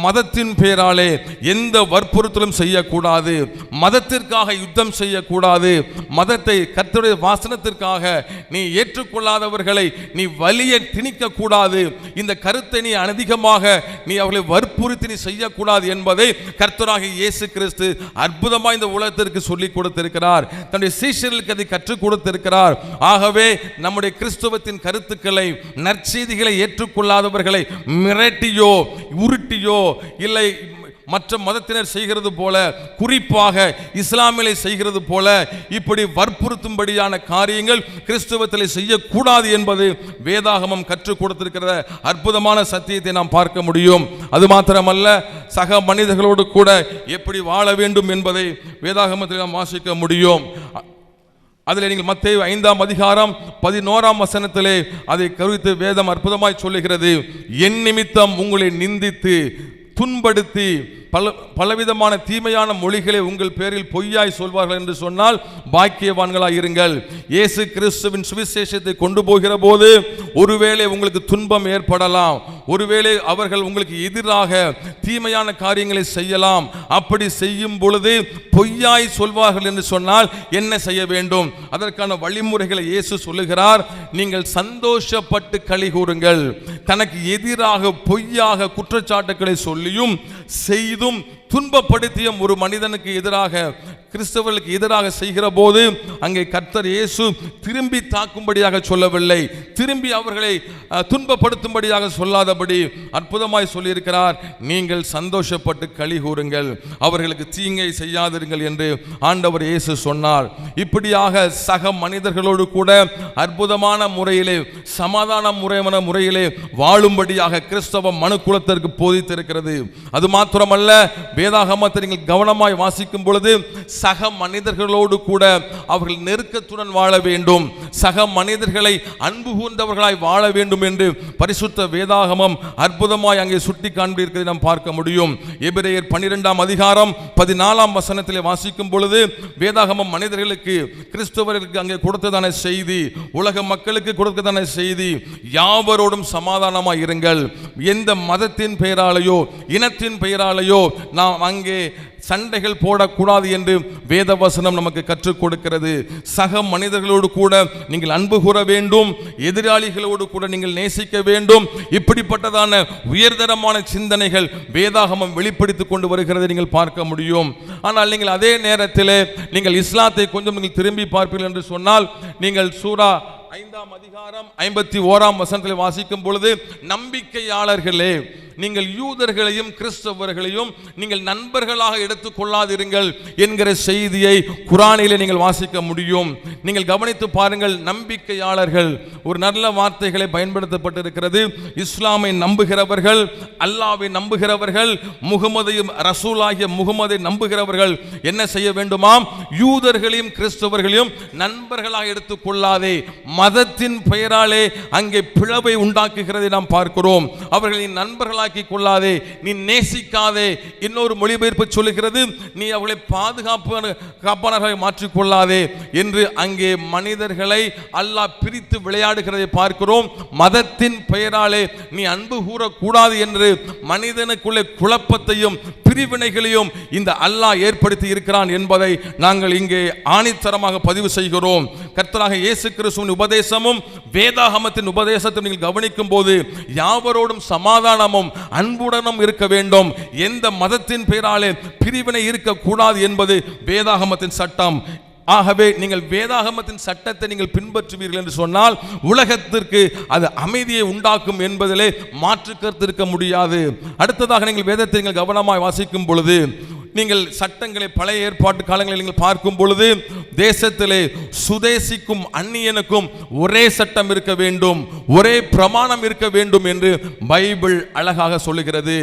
மதத்தின் பேராலே எந்த வற்புறுத்தலும் செய்யக்கூடாது, மதத்திற்காக யுத்தம் செய்யக்கூடாது, மதத்தை கர்த்தருடைய வாசனத்திற்காக நீ ஏற்றுக்கொள்ளாதவர்களை நீ வலிய திணிக்க கூடாது, இந்த கருத்தை நீ அதிகமாக நீ அவர்களை வற்புறுத்தி நீ செய்யக்கூடாது என்பதை கர்த்தராகிய இயேசு கிறிஸ்து அற்புதமாய் இந்த உலகத்திற்கு சொல்லிக் கொடுத்திருக்கிறார். தன்னுடைய சீஷர்களுக்கு அதை கற்றுக் கொடுத்திருக்கிறார். ஆகவே நம்முடைய கிறிஸ்தவத்தின் கருத்துக்களை, நற்செய்திகளை ஏற்றுக்கொள்ளாதவர்களை மிரட்டியோ உருட்டியோ இல்லை மற்ற மதத்தினர் செய்கிறது போல, குறிப்பாக இஸ்லாமிலே செய்கிறது போல இப்படி வற்புறுத்தும்படியான காரியங்கள் கிறிஸ்தவத்தில் செய்யக்கூடாது என்பது வேதாகமம் கற்றுக் கொடுத்திருக்கிற அற்புதமான சத்தியத்தை நாம் பார்க்க முடியும். அது மாத்திரமல்ல, சக மனிதர்களோடு கூட எப்படி வாழ வேண்டும் என்பதை வேதாகமத்தில் நாம் வாசிக்க முடியும். அதில் நீங்கள் மத்தேயு 5ஆம் அதிகாரம் 11ஆம் வசனத்திலே அதை குறித்து வேதம் அற்புதமாய் சொல்லுகிறது. என் நிமித்தம் உங்களை நிந்தித்து துன்படுத்தி பலவிதமான தீமையான மொழிகளை உங்கள் பேரில் பொய்யாய் சொல்வார்கள் என்று சொன்னால் பாக்கியவான்களாய் இருங்கள். இயேசு கிறிஸ்துவின் சுவிசேஷத்தை கொண்டு போகிற போது ஒருவேளை உங்களுக்கு துன்பம் ஏற்படலாம், ஒருவேளை அவர்கள் உங்களுக்கு எதிராக தீமையான காரியங்களை செய்யலாம். அப்படி செய்யும் பொழுது பொய்யாய் சொல்வார்கள் என்று சொன்னால் என்ன செய்ய வேண்டும்? அதற்கான வழிமுறைகளை இயேசு சொல்லுகிறார். நீங்கள் சந்தோஷப்பட்டு களி கூறுங்கள். தனக்கு எதிராக பொய்யாக குற்றச்சாட்டுக்களை சொல்லியும் செய்தும் துன்பப்படுத்தியும் ஒரு மனிதனுக்கு எதிராக, கிறிஸ்தவர்களுக்கு எதிராக செய்கிற போது அங்கே கர்த்தர் இயேசு திரும்பி தாக்கும்படியாக சொல்லவில்லை, திரும்பி அவர்களை துன்பப்படுத்தும்படியாக சொல்லாதபடி அற்புதமாய் சொல்லியிருக்கிறார். நீங்கள் சந்தோஷப்பட்டு களி கூறுங்கள், அவர்களுக்கு தீங்கை செய்யாதிருங்கள் என்று ஆண்டவர் இயேசு சொன்னார். இப்படியாக சக மனிதர்களோடு கூட அற்புதமான முறையிலே, சமாதான முறையிலே வாழும்படியாக கிறிஸ்தவம் மனுக்குலத்திற்கு போதித்திருக்கிறது. அது மாத்திரமல்ல, வேதாகமத்தை நீங்கள் கவனமாய் வாசிக்கும் பொழுது சக மனிதர்களோடு கூட அவர்கள் நெருக்கத்துடன் வாழ வேண்டும், சக மனிதர்களை அன்பு கூர்ந்தவர்களாய் வாழ வேண்டும் என்று பரிசுத்த வேதாகமம் அற்புதமாய் அங்கே சுட்டி காண்பிருக்கிறதை நாம் பார்க்க முடியும். எபிரேயர் 12ஆம் அதிகாரம் 14ஆம் வசனத்திலே வாசிக்கும் பொழுது வேதாகமம் மனிதர்களுக்கு, கிறிஸ்தவர்களுக்கு அங்கே கொடுத்ததான செய்தி, உலக மக்களுக்கு கொடுத்ததான செய்தி, யாவரோடும் சமாதானமாய் இருங்கள். எந்த மதத்தின் பெயராலேயோ இனத்தின் பெயராலேயோ நாம் அங்கே சண்டைகள் போடக்கூடாது என்று வேதவசனம் நமக்கு கற்றுக் கொடுக்கிறது. சக மனிதர்களோடு கூட நீங்கள் அன்பு கூற வேண்டும், எதிராளிகளோடு கூட நீங்கள் நேசிக்க வேண்டும். இப்படிப்பட்டதான உயர்தரமான சிந்தனைகள் வேதாகமம் வெளிப்படுத்திக் கொண்டு வருகிறதை நீங்கள் பார்க்க முடியும். ஆனால் நீங்கள் அதே நேரத்தில் நீங்கள் இஸ்லாத்தை கொஞ்சம் நீங்கள் திரும்பி பார்ப்பீர்கள் என்று சொன்னால், நீங்கள் சூரா 5ஆம் அதிகாரம் 51ஆம் வசனத்தில் வாசிக்கும் பொழுது, நம்பிக்கையாளர்களே நீங்கள் யூதர்களையும் கிறிஸ்தவர்களையும் நீங்கள் நண்பர்களாக எடுத்துக்கொள்ளாதிருங்கள் என்கிற செய்தியை குர்ஆனிலே நீங்கள் வாசிக்க முடியும். நீங்கள் கவனித்து பாருங்கள், நம்பிக்கையாளர்கள் ஒரு நல்ல வார்த்தைகளை பயன்படுத்தப்பட்டிருக்கிறது. இஸ்லாமை நம்புகிறவர்கள், அல்லாஹ்வை நம்புகிறவர்கள், முகமதையும் ரசூலாகிய முகமதை நம்புகிறவர்கள் என்ன செய்ய வேண்டுமாம்? யூதர்களையும் கிறிஸ்தவர்களையும் நண்பர்களாக எடுத்துக்கொள்ளாதே. மதத்தின் பெயராலே அங்கே பிளவை உண்டாக்குகிறதை நாம் பார்க்கிறோம். அவர்களை நண்பர்களாக்கி கொள்ளாதே, நீ நேசிக்காதே. இன்னொரு மொழிபெயர்ப்பு சொல்லுகிறது, நீ அவர்களை காப்பாளர்களை மாற்றிக்கொள்ளாதே என்று அங்கே மனிதர்களை அல்லாஹ் பிரித்து விளையாடுகிறதை பார்க்கிறோம். மதத்தின் பெயராலே நீ அன்பு கூறக்கூடாது என்று மனிதனுக்குள்ளே குழப்பத்தையும் பிரிவினைகளையும் இந்த அல்லாஹ் ஏற்படுத்தி இருக்கிறான் என்பதை நாங்கள் இங்கே ஆணித்தரமாக பதிவு செய்கிறோம். கர்த்தராக இயேசு கிறிஸ்துவின் உபதேசமும் வேதாகமத்தின் உபதேசத்தை நீங்கள் கவனிக்கும் போது யாவரோடும் சமாதானமும் அன்புடனும் இருக்க வேண்டும், எந்த மதத்தின் பெயராலே பிரிவினை இருக்கக்கூடாது என்பது வேதாகமத்தின் சட்டம். ஆகவே நீங்கள் வேதாகமத்தின் சட்டத்தை நீங்கள் பின்பற்றுவீர்கள் என்று சொன்னால் உலகத்திற்கு அது அமைதியை உண்டாக்கும் என்பதிலே மாற்று கருத்து இருக்க முடியாது. அடுத்ததாக நீங்கள் வேதத்தை நீங்கள் கவனமாக வாசிக்கும் பொழுது நீங்கள் சட்டங்களை பழைய ஏற்பாட்டு காலங்களில் நீங்கள் பார்க்கும் பொழுது தேசத்திலே சுதேசிக்கும் அந்நியனுக்கும் ஒரே சட்டம் இருக்க வேண்டும், ஒரே பிரமாணம் இருக்க வேண்டும் என்று பைபிள் அழகாக சொல்லுகிறது.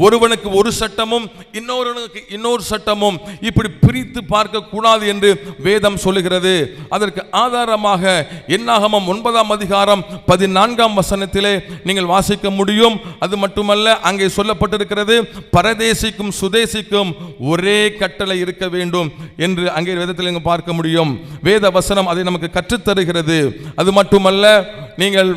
ஒருவனுக்கு ஒரு சட்டமும் இன்னொருவனுக்கு இன்னொரு சட்டமும் இப்படி பிரித்து பார்க்க கூடாது என்று வேதம் சொல்லுகிறது. அதற்கு ஆதாரமாக என்னாகமம் 9ஆம் அதிகாரம் 14ஆம் வசனத்திலே நீங்கள் வாசிக்க முடியும். அது மட்டுமல்ல, அங்கே சொல்லப்பட்டிருக்கிறது, பரதேசிக்கும் சுதேசிக்கும் ஒரே கட்டளை இருக்க வேண்டும் என்று அங்கே வேதத்தில் நீங்கள் பார்க்க முடியும். வேத வசனம் அதை நமக்கு கற்றுத்தருகிறது. அது மட்டுமல்ல, நீங்கள்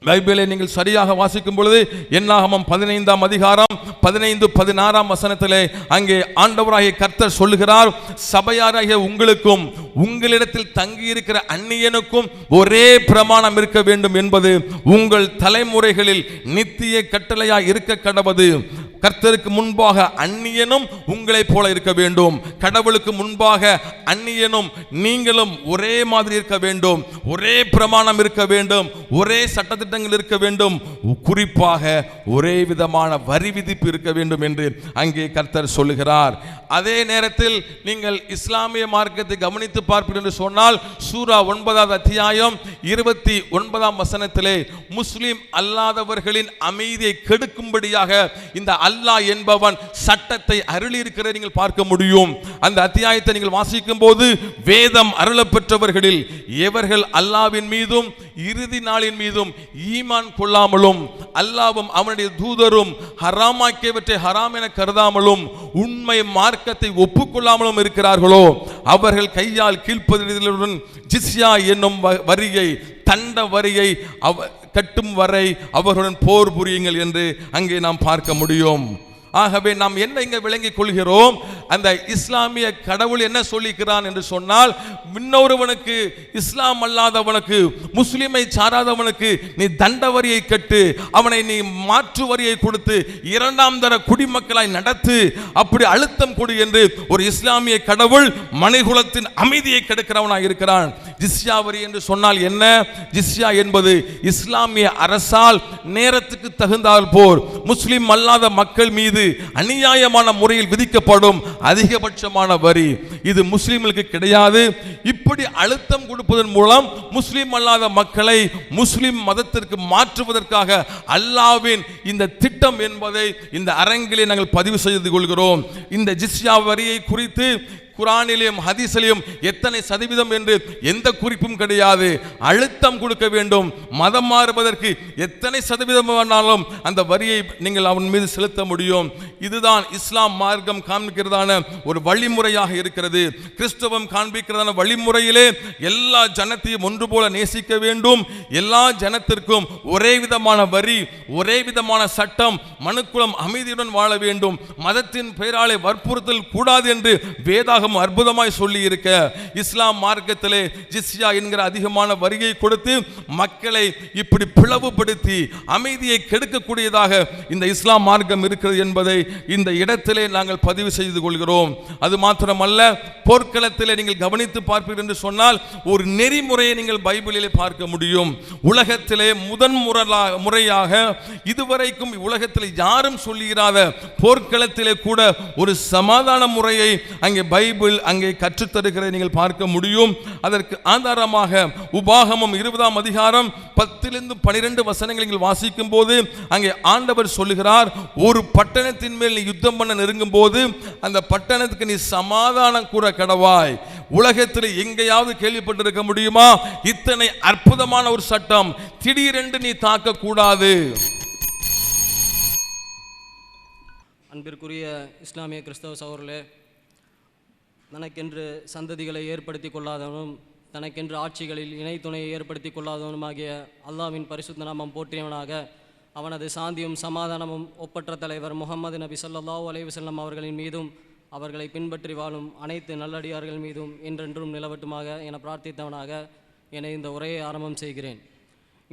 பைபிளை நீங்கள் சரியாக வாசிக்கும் பொழுது என்னாகமம் 15ஆம் அதிகாரம் 15-16ஆம் வசனத்திலே அங்கே ஆண்டவராகிய கர்த்தர் சொல்லுகிறார், சபையாராகிய உங்களுக்கும் உங்களிடத்தில் தங்கியிருக்கிற அந்நியனுக்கும் ஒரே பிரமாணம் இருக்க வேண்டும் என்பது உங்கள் தலைமுறைகளில் நித்திய கட்டளையாய் இருக்க கடவது. கர்த்தருக்கு முன்பாக அந்நியனும் உங்களைப் போல இருக்க வேண்டும், கடவுளுக்கு முன்பாக அந்நியனும் நீங்களும் ஒரே மாதிரி இருக்க வேண்டும், ஒரே பிரமாணம் இருக்க வேண்டும், ஒரே சட்டத்திட்டங்கள் இருக்க வேண்டும், குறிப்பாக ஒரே விதமான வரி விதிப்பு இருக்க வேண்டும் என்று அங்கே கர்த்தர் சொல்லுகிறார். அதே நேரத்தில் நீங்கள் இஸ்லாமிய மார்க்கத்தை கவனித்து பார்ப்பீர்கள் என்று சொன்னால் சூரா 9ஆம் அத்தியாயம் 29ஆம் வசனத்திலே முஸ்லிம் அல்லாதவர்களின் அமைதியை கெடுக்கும்படியாக இந்த அல்லாஹ் என்பவன் சட்டத்தை அருளி இருக்கிறதை நீங்கள் பார்க்க முடியும். அந்த அத்தியாயத்தை நீங்கள் வாசிக்கும் போது வேதம் அருளப்பெற்றவர்களில் எவர்கள் அல்லாஹ்வின் மீதும் இறுதி நாளின் மீதும் ஈமான் கொள்ளாமலும் அல்லாஹ்வும் அவனுடைய தூதரும் ஹராமாக்கியவற்றை ஹராம் என கருதாமலும் உண்மை மார்க்கத்தை ஒப்புக்கொள்ளாமலும் இருக்கிறார்களோ அவர்கள் கையால் கீழ்ப்பதிலுடன் ஜிஸ்யா என்னும் வரியை, தண்ட வரியை கட்டும் வரை அவர்களுடன் போர் புரியுங்கள் என்று அங்கே நாம் பார்க்க முடியும். ஆகவே நாம் என்ன இங்கே விளங்கிக் கொள்கிறோம்? அந்த இஸ்லாமிய கடவுள் என்ன சொல்லிக்கிறான் என்று சொன்னால், இன்னொருவனுக்கு, இஸ்லாம் அல்லாதவனுக்கு, முஸ்லிமை சாராதவனுக்கு நீ தண்ட வரியை கட்டு, அவனை நீ மாற்று வரியை கொடுத்து இரண்டாம் தர குடிமக்களாய் நடத்து, அப்படி அழுத்தம் கொடு என்று ஒரு இஸ்லாமிய கடவுள் மனிதகுலத்தின் அமைதியை கெடுக்கிறவனாய் இருக்கிறான். ஜிஸ்யா வரி என்று சொன்னால் என்ன? ஜிஸ்யா என்பது இஸ்லாமிய அரசால் நேரத்துக்கு தகுந்தால் போர் முஸ்லிம் அல்லாத மக்கள் மீது அநியாயமான முறையில் விதிக்கப்படும் அதிகபட்சமான வரி. இது முஸ்லிம்களுக்கு கிடையாது. இப்படி அழுத்தம் கொடுப்பதன் மூலம் முஸ்லிம் அல்லாத மக்களை முஸ்லிம் மதத்திற்கு மாற்றுவதற்காக அல்லாஹ்வின் இந்த திட்டம் என்பதை இந்த அரங்கிலே நாங்கள் பதிவு செய்து கொள்கிறோம். இந்த ஜிஸ்யா வரியை குறித்து குர்ஆனிலும் ஹதீஸிலும் எத்தனை சதவீதம் என்று எந்த குறிப்பும் கிடையாது. அழுத்தம் கொடுக்க வேண்டும். மதம் மாறுவதற்கு எத்தனை சதவீதம் வேணாலும் அந்த வரியை நீங்கள் அவன் மீது செலுத்த முடியும். இதுதான் இஸ்லாம் மார்க்கம் காண்பிக்கிறதான ஒரு வழிமுறையாக இருக்கிறது. கிறிஸ்தவம் காண்பிக்கிறதான வழிமுறையிலே எல்லா ஜனத்தையும் ஒன்று போல நேசிக்க வேண்டும், எல்லா ஜனத்திற்கும் ஒரே விதமான வரி, ஒரே விதமான சட்டம், மனுக்குலம் அமைதியுடன் வாழ வேண்டும், மதத்தின் பெயராலே வற்புறுத்தல் கூடாது என்று வேதாக மிகவும் அற்புதமாய் சொல்லி இருக்க, இஸ்லாம் மார்க்கத்திலே ஜிஸ்யா என்கிற அதிகமான வரியை கொடுத்து மக்களை இப்படி பிளவுபடுத்தி அமைதியை கெடுக்கக்கூடியதாக இந்த இஸ்லாம் மார்க்கம் இருக்கிறது என்பதை இந்த இடத்திலே நாங்கள் பதிவு செய்து கொள்கிறோம். அது மாத்திரமல்ல, போர்க்களத்திலே நீங்கள் கவனித்து பார்ப்பீர்கள் என்று சொன்னால் ஒரு நெறிமுறையை நீங்கள் பைபிளிலே பார்க்க முடியும். உலகத்திலே முறையாக இதுவரைக்கும் உலகத்தில் யாரும் சொல்லுகிறாத போர்க்களத்திலே கூட ஒரு சமாதான முறையை அங்கே பைபிள் அங்கே கற்றுத்தருகிறதை நீங்கள் பார்க்க முடியும். அதற்கு ஆதாரமாக உபாகமம் 20ஆம் அதிகாரம் 10-12 வசனங்களை நீங்கள் வாசிக்கும் போது அங்கே ஆண்டவர் சொல்லுகிறார், ஒரு பட்டணத்தின் மேல் நீ யுத்தம் பண்ண நெருங்கும் போது அந்த பட்டணத்துக்கு நீ சமாதானம் கூற கடவாய். உலகத்தில் எங்கேயாவது கேள்விப்பட்டிருக்க முடியுமா இத்தனை அற்புதமான ஒரு சட்டம்? திடீரென்று நீ தாக்க கூடாது. அன்பிற்குரிய இஸ்லாமிய கிறிஸ்தவ சகோதரர்களே, தனக்கென்று சந்ததிகளை ஏற்படுத்தி கொள்ளாதவனும் தனக்கென்று ஆட்சிகளில் இணை துணையை ஏற்படுத்தி கொள்ளாதவனுமாகிய அல்லாஹ்வின் பரிசுத்த நாமம் போற்றியவனாக அவனது சாந்தியும் சமாதானமும் ஒப்பற்ற தலைவர் முஹம்மது நபி ஸல்லல்லாஹு அலைஹி வஸல்லம் அவர்களின் மீதும் அவர்களை பின்பற்றி வாழும் அனைத்து நல்லடியார்கள் மீதும் என்றென்றும் நிலவட்டுமாக என பிரார்த்தித்தவனாக என இந்த உரையை ஆரம்பம் செய்கிறேன்.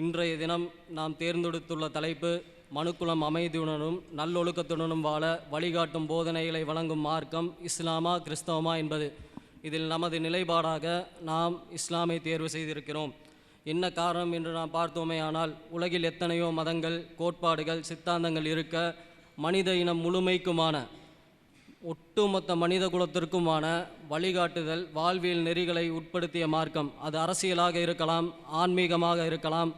இன்றைய தினம் நாம் தேர்ந்தெடுத்துள்ள தலைப்பு, மனுக்குலம் அமைதியுடனும் நல்லொழுக்கத்துடனும் வாழ வழிகாட்டும் போதனைகளை வழங்கும் மார்க்கம் இஸ்லாமா கிறிஸ்தவமா என்பது. இதில் நமது நிலைப்பாடாக நாம் இஸ்லாமை தேர்வு செய்திருக்கிறோம். என்ன காரணம் என்று நாம் பார்த்தோமே ஆனால், உலகில் எத்தனையோ மதங்கள், கோட்பாடுகள், சித்தாந்தங்கள் இருக்க மனித இனம் முழுமைக்குமான ஒட்டுமொத்த மனித குலத்திற்குமான வழிகாட்டுதல் வாழ்வியல் நெறிகளை உட்படுத்திய மார்க்கம். அது அரசியலாக இருக்கலாம், ஆன்மீகமாக இருக்கலாம்,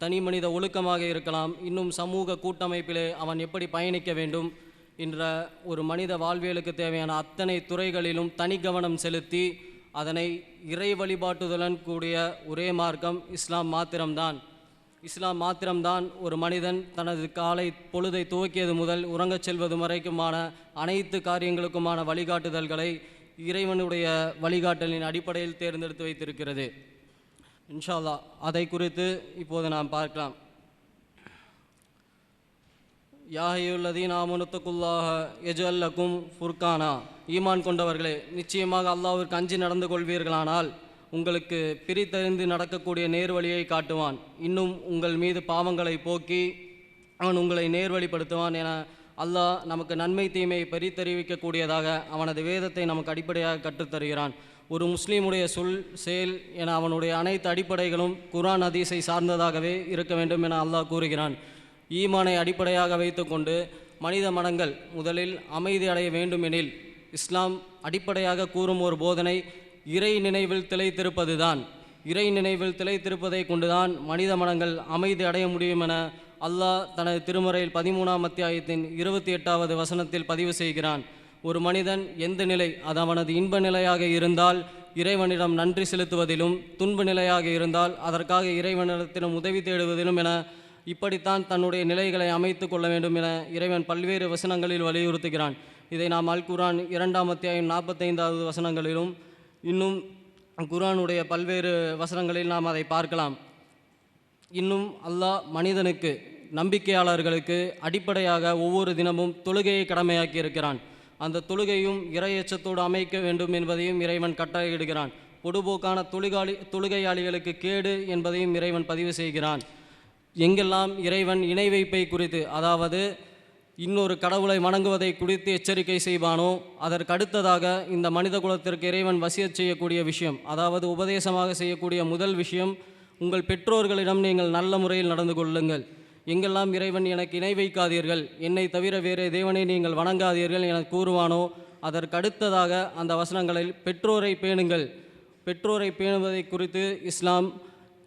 தனி மனித ஒழுக்கமாக இருக்கலாம், இன்னும் சமூக கூட்டமைப்பிலே அவன் எப்படி பயணிக்க வேண்டும் என்ற ஒரு மனித வாழ்வியலுக்கு தேவையான அத்தனை துறைகளிலும் தனி கவனம் செலுத்தி அதனை இறை வழிபாட்டுதலுடன் கூடிய ஒரே மார்க்கம் இஸ்லாம் மாத்திரம்தான். இஸ்லாம் மாத்திரம்தான் ஒரு மனிதன் தனது காலை பொழுதை துவக்கியது முதல் உறங்கச் செல்வது வரைக்குமான அனைத்து காரியங்களுக்குமான வழிகாட்டுதல்களை இறைவனுடைய வழிகாட்டலின் அடிப்படையில் தேர்ந்தெடுத்து வைத்திருக்கிறது. இன்ஷா அல்லாஹ் அதை குறித்து இப்போது நாம் பார்க்கலாம். யாஹையுல்லதீன் ஆமனுத்தகுல்லாஹ யஜ்அல் லக்கும் ஃபுர்கானா, ஈமான் கொண்டவர்களே, நிச்சயமாக அல்லாஹ்விற்கு அஞ்சி நடந்து கொள்வீர்களானால் உங்களுக்கு பிரித்தறிந்து நடக்கக்கூடிய நேர்வழியை காட்டுவான். இன்னும் உங்கள் மீது பாவங்களை போக்கி அவன் உங்களை நேர்வழிப்படுத்துவான் என அல்லாஹ் நமக்கு நன்மை தீமையை பரித்தறிவிக்கக்கூடியதாக அவனது வேதத்தை நமக்கு அடிப்படையாக கற்றுத்தருகிறான். ஒரு முஸ்லீமுடைய சொல், செயல் என அவனுடைய அனைத்து அடிப்படைகளும் குர்ஆன் ஹதீஸை சார்ந்ததாகவே இருக்க வேண்டும் என அல்லாஹ் கூறுகிறான். ஈமானை அடிப்படையாக வைத்துக்கொண்டு மனித மனங்கள் முதலில் அமைதி அடைய வேண்டுமெனில் இஸ்லாம் அடிப்படையாக கூறும் ஒரு போதனை இறை நினைவில் திளைத்திருப்பது தான். இறை நினைவில் திளைத்திருப்பதை கொண்டுதான் மனித மனங்கள் அமைதி அடைய முடியும் என அல்லாஹ் தனது திருமறையில் 13ஆம் அத்தியாயத்தின் 28வது வசனத்தில் பதிவு செய்கிறான். ஒரு மனிதன் எந்த நிலை, அது அவனது இன்ப நிலையாக இருந்தால் இறைவனிடம் நன்றி செலுத்துவதிலும், துன்ப நிலையாக இருந்தால் அதற்காக இறைவனிடத்திலும் உதவி தேடுவதிலும் என இப்படித்தான் தன்னுடைய நிலைகளை அமைத்து கொள்ள வேண்டும் என இறைவன் பல்வேறு வசனங்களில் வலியுறுத்துகிறான். இதை நாம் அல் குர்ஆன் 2ஆம் அத்தியாயம் 45வது வசனங்களிலும் இன்னும் குர்ஆனுடைய பல்வேறு வசனங்களில் நாம் அதை பார்க்கலாம். இன்னும் அல்லாஹ் மனிதனுக்கு, நம்பிக்கையாளர்களுக்கு அடிப்படையாக ஒவ்வொரு தினமும் தொழுகையை கடமையாக்கி இருக்கிறான். அந்த தொழுகையும் இறையச்சத்தோடு அமைக்க வேண்டும் என்பதையும் இறைவன் கட்டளையிடுகிறான். பொடுபோக்கான தொழுகையாளிகளுக்கு கேடு என்பதையும் இறைவன் பதிவு செய்கிறான். எங்கெல்லாம் இறைவன் இணை வைப்பை குறித்து, அதாவது இன்னொரு கடவுளை வணங்குவதை குறித்து எச்சரிக்கை செய்வானோ அதற்கு அடுத்ததாக இந்த மனித குலத்திற்கு இறைவன் வசியச் செய்யக்கூடிய விஷயம், அதாவது உபதேசமாக செய்யக்கூடிய முதல் விஷயம், உங்கள் பெற்றோர்களிடம் நீங்கள் நல்ல முறையில் நடந்து கொள்ளுங்கள். எங்கெல்லாம் இறைவன் எனக்கு இணை வைக்காதீர்கள், என்னை தவிர வேறு தேவனை நீங்கள் வணங்காதீர்கள் என கூறுவானோ அதற்கு அடுத்ததாக அந்த வசனங்களில் பெற்றோரை பேணுங்கள். பெற்றோரை பேணுவதை குறித்து இஸ்லாம்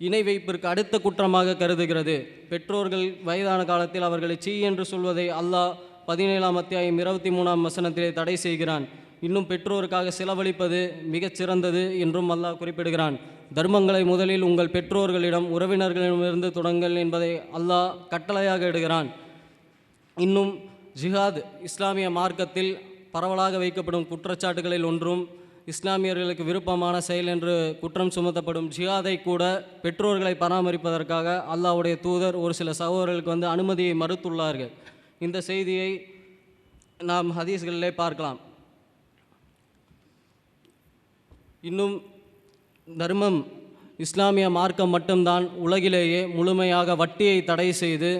இணை வைப்பிற்கு அடுத்த குற்றமாக கருதுகிறது. பெற்றோர்கள் வயதான காலத்தில் அவர்களை சீ என்று சொல்வதை அல்லாஹ் 17ஆம் அத்தியாயம் 23ஆம் வசனத்திலே தடை செய்கிறான். இன்னும் பெற்றோருக்காக செலவழிப்பது மிகச் சிறந்தது என்றும் அல்லாஹ் குறிப்பிடுகிறான். தர்மங்களை முதலில் உங்கள் பெற்றோர்களிடம், உறவினர்களிடமிருந்து தொடங்கள் என்பதை அல்லாஹ் கட்டளையாக இடுகிறான். இன்னும் ஜிஹாத் இஸ்லாமிய மார்க்கத்தில் பரவலாக வைக்கப்படும் குற்றச்சாட்டுகளில் ஒன்றும், இஸ்லாமியர்களுக்கு விருப்பமான செயல் என்று குற்றம் சுமத்தப்படும் ஜிஹாதை கூட பெற்றோர்களை பராமரிப்பதற்காக அல்லாஹ்வுடைய தூதர் ஒரு சில சகோதரர்களுக்கு அனுமதியை மறுத்துள்ளார்கள். இந்த செய்தியை நாம் ஹதீஸ்களிலே பார்க்கலாம். இன்னும் தர்மம் இஸ்லாமிய மார்க்கம் மட்டும்தான் உலகிலேயே முழுமையாக வட்டியை தடை செய்து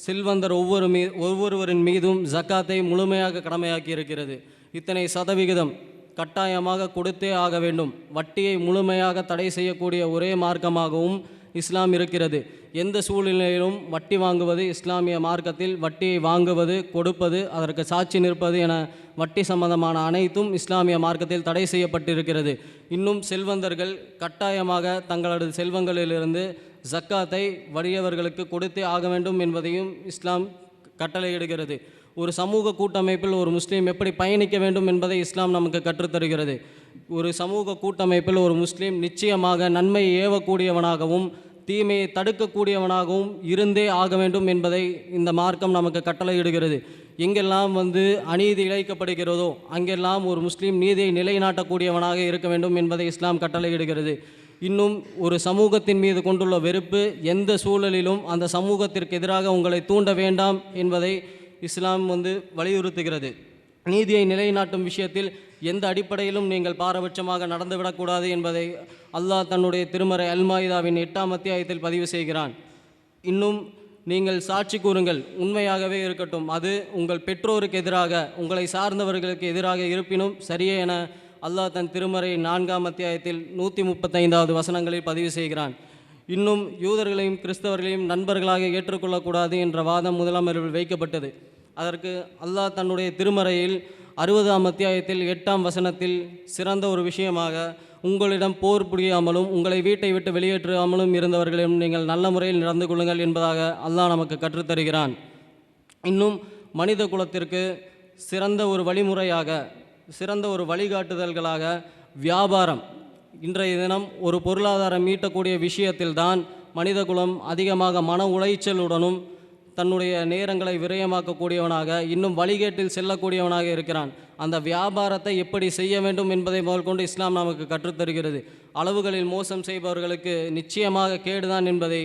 செல்வந்தர் ஒவ்வொருவரின் மீதும் ஜக்காத்தை முழுமையாக கடமையாக்கி இருக்கிறது. இத்தனை சதவிகிதம் கட்டாயமாக கொடுத்தே ஆக வேண்டும். வட்டியை முழுமையாக தடை செய்யக்கூடிய ஒரே மார்க்கமாகவும் இஸ்லாம் இருக்கிறது. எந்த சூழ்நிலையிலும் வட்டி வாங்குவது இஸ்லாமிய மார்க்கத்தில் வட்டியை வாங்குவது, கொடுப்பது, அதற்கு சாட்சி நிற்பது என வட்டி சம்பந்தமான அனைத்தும் இஸ்லாமிய மார்க்கத்தில் தடை செய்யப்பட்டிருக்கிறது. இன்னும் செல்வந்தர்கள் கட்டாயமாக தங்களது செல்வங்களிலிருந்து ஜக்காத்தை வறியவர்களுக்கு கொடுத்தே ஆக வேண்டும் என்பதையும் இஸ்லாம் கட்டளையிடுகிறது. ஒரு சமூக கூட்டமைப்பில் ஒரு முஸ்லீம் எப்படி பயணிக்க வேண்டும் என்பதை இஸ்லாம் நமக்கு கற்றுத்தருகிறது. ஒரு சமூக கூட்டமைப்பில் ஒரு முஸ்லீம் நிச்சயமாக நன்மையை ஏவக்கூடியவனாகவும் தீமையை தடுக்கக்கூடியவனாகவும் இருந்தே ஆக வேண்டும் என்பதை இந்த மார்க்கம் நமக்கு கட்டளையிடுகிறது. எங்கெல்லாம் அநீதி இழைக்கப்படுகிறதோ அங்கெல்லாம் ஒரு முஸ்லீம் நீதியை நிலைநாட்டக்கூடியவனாக இருக்க வேண்டும் என்பதை இஸ்லாம் கட்டளையிடுகிறது. இன்னும் ஒரு சமூகத்தின் மீது கொண்டுள்ள வெறுப்பு எந்த சூழலிலும் அந்த சமூகத்திற்கு எதிராக உங்களை தூண்ட வேண்டாம் என்பதை இஸ்லாம் வலியுறுத்துகிறது. நீதியை நிலைநாட்டும் விஷயத்தில் எந்த அடிப்படையிலும் நீங்கள் பாரபட்சமாக நடந்துவிடக்கூடாது என்பதை அல்லாஹ் தன்னுடைய திருமறை அல்-மாயிதாவின் 8ஆம் அத்தியாயத்தில் பதிவு செய்கிறான். இன்னும் நீங்கள் சாட்சி கூறுங்கள், உண்மையாகவே இருக்கட்டும், அது உங்கள் பெற்றோருக்கு எதிராக உங்களை சார்ந்தவர்களுக்கு எதிராக இருப்பினும் சரியே என அல்லாஹ் தன் திருமறை 4ஆம் அத்தியாயத்தில் 135வது வசனங்களில் பதிவு செய்கிறான். இன்னும் யூதர்களையும் கிறிஸ்தவர்களையும் நண்பர்களாக ஏற்றுக்கொள்ளக்கூடாது என்ற வாதம் முதலாம் அறிவில் வைக்கப்பட்டது. அதற்கு அல்லாஹ் தன்னுடைய திருமறையில் 60ஆம் அத்தியாயத்தில் 8ஆம் வசனத்தில் சிறந்த ஒரு விஷயமாக, உங்களிடம் போர் புரியாமலும் உங்களை வீட்டை விட்டு வெளியேற்றாமலும் இருந்தவர்களிடம் நீங்கள் நல்ல முறையில் நடந்து கொள்ளுங்கள் என்பதாக அல்லாஹ் நமக்கு கற்றுத்தருகிறான். இன்னும் மனித குலத்திற்கு சிறந்த ஒரு வழிமுறையாக, சிறந்த ஒரு வழிகாட்டுதல்களாக வியாபாரம், இன்றைய தினம் ஒரு பொருளாதாரம் ஈட்டக்கூடிய விஷயத்தில்தான் மனித குலம் அதிகமாக மன உளைச்சலுடனும் தன்னுடைய நேரங்களை விரயமாக்கக்கூடியவனாக, இன்னும் வழிகேட்டில் செல்லக்கூடியவனாக இருக்கிறான். அந்த வியாபாரத்தை எப்படி செய்ய வேண்டும் என்பதை முதற்கொண்டு இஸ்லாம் நமக்கு கற்றுத்தருகிறது. அளவுகளில் மோசம் செய்பவர்களுக்கு நிச்சயமாக கேடுதான் என்பதை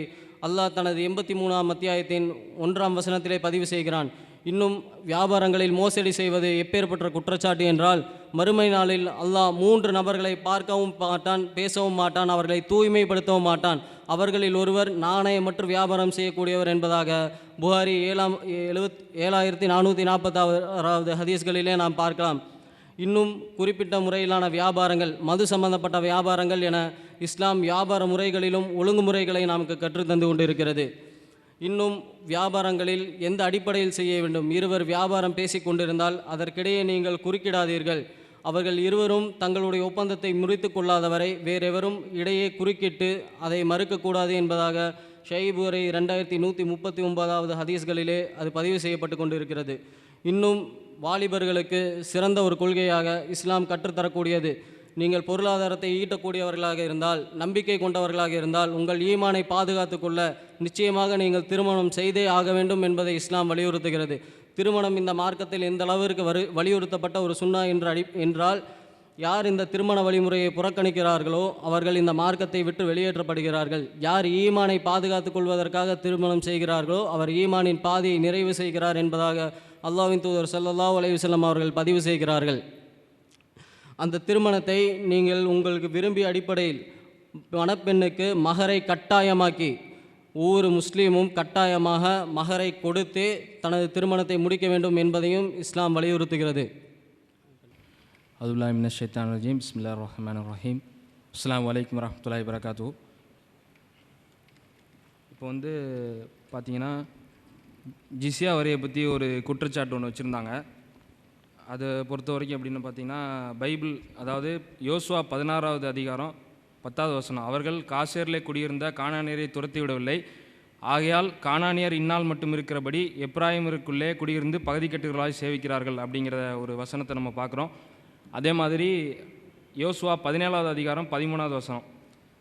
அல்லாஹ் தனது 83ஆம் அத்தியாயத்தின் 1ஆம் வசனத்திலே பதிவு செய்கிறான். இன்னும் வியாபாரங்களில் மோசடி செய்வது எப்பேற்பட்ட குற்றச்சாட்டு என்றால், மறுமை நாளில் அல்லாஹ் 3 நபர்களை பார்க்கவும் மாட்டான், பேசவும் மாட்டான், அவர்களை தூய்மைப்படுத்தவும் மாட்டான். அவர்களில் ஒருவர் நாணயமற்று வியாபாரம் செய்யக்கூடியவர் என்பதாக புகாரி 7446வது ஹதீஸ்களிலே நாம் பார்க்கலாம். இன்னும் குறிப்பிட்ட முறையிலான வியாபாரங்கள், மது சம்பந்தப்பட்ட வியாபாரங்கள் என இஸ்லாம் வியாபார முறைகளிலும் ஒழுங்குமுறைகளை நமக்கு கற்றுத்தந்து கொண்டிருக்கிறது. இன்னும் வியாபாரங்களில் எந்த அடிப்படையில் செய்ய வேண்டும்? இருவர் வியாபாரம் பேசி கொண்டிருந்தால் அதற்கிடையே நீங்கள் குறுக்கிடாதீர்கள். அவர்கள் இருவரும் தங்களுடைய ஒப்பந்தத்தை முறித்து கொள்ளாதவரை வேறெவரும் இடையே குறுக்கிட்டு அதை மறுக்கக்கூடாது என்பதாக ஷைபுரை 2139வது ஹதீஸ்களிலே அது பதிவு செய்யப்பட்டு கொண்டிருக்கிறது. இன்னும் வாலிபர்களுக்கு சிறந்த ஒரு கொள்கையாக இஸ்லாம் கற்றுத்தரக்கூடியது, நீங்கள் பொருளாதாரத்தை ஈட்டக்கூடியவர்களாக இருந்தால், நம்பிக்கை கொண்டவர்களாக இருந்தால், உங்கள் ஈமானை பாதுகாத்து கொள்ள நிச்சயமாக நீங்கள் திருமணம் செய்தே ஆக வேண்டும் என்பதை இஸ்லாம் வலியுறுத்துகிறது. திருமணம் இந்த மார்க்கத்தில் எந்த அளவிற்கு வலியுறுத்தப்பட்ட ஒரு சுன்னா என்றால், யார் இந்த திருமண வழிமுறையை புறக்கணிக்கிறார்களோ அவர்கள் இந்த மார்க்கத்தை விட்டு வெளியேற்றப்படுகிறார்கள். யார் ஈமானை பாதுகாத்து கொள்வதற்காக திருமணம் செய்கிறார்களோ அவர் ஈமானின் பாதியை நிறைவு செய்கிறார் என்பதாக அல்லாஹ்வின் தூதர் ஸல்லல்லாஹு அலைஹி வஸல்லம் அவர்கள் பதிவு செய்கிறார்கள். அந்த திருமணத்தை நீங்கள் உங்களுக்கு விரும்பிய அடிப்படையில் மணப்பெண்ணுக்கு மகரை கட்டாயமாக்கி, ஒவ்வொரு முஸ்லீமும் கட்டாயமாக மகரை கொடுத்தே தனது திருமணத்தை முடிக்க வேண்டும் என்பதையும் இஸ்லாம் வலியுறுத்துகிறது. அதுல்லாஹி மினஷ் ஷைத்தானிர் ரஜீம். பிஸ்மில்லாஹிர் ரஹ்மானிர் ரஹீம். அஸ்ஸலாமு அலைக்கும் வரஹ்மத்துல்லாஹி வபரகாத்துஹு. இப்போ பார்த்தீங்கன்னா ஜிஸ்யா வரியை பற்றி ஒரு குற்றச்சாட்டு ஒன்று வச்சுருந்தாங்க. அதை பொறுத்த வரைக்கும் எப்படின்னு பார்த்தீங்கன்னா, பைபிள், அதாவது யோசுவா 16வது அதிகாரம் 10வது வசனம், அவர்கள் காசேரிலே குடியிருந்த கானானியரை துரத்தி விடவில்லை, ஆகையால் கானானியர் இந்நாள் மட்டும் இருக்கிறபடி எப்ராயிமிற்குள்ளே குடியிருந்து பகுதி கட்டுகளாய் சேவிக்கிறார்கள் அப்படிங்கிற ஒரு வசனத்தை நம்ம பார்க்குறோம். அதே மாதிரி யோசுவா 17வது அதிகாரம் 13வது வசனம்,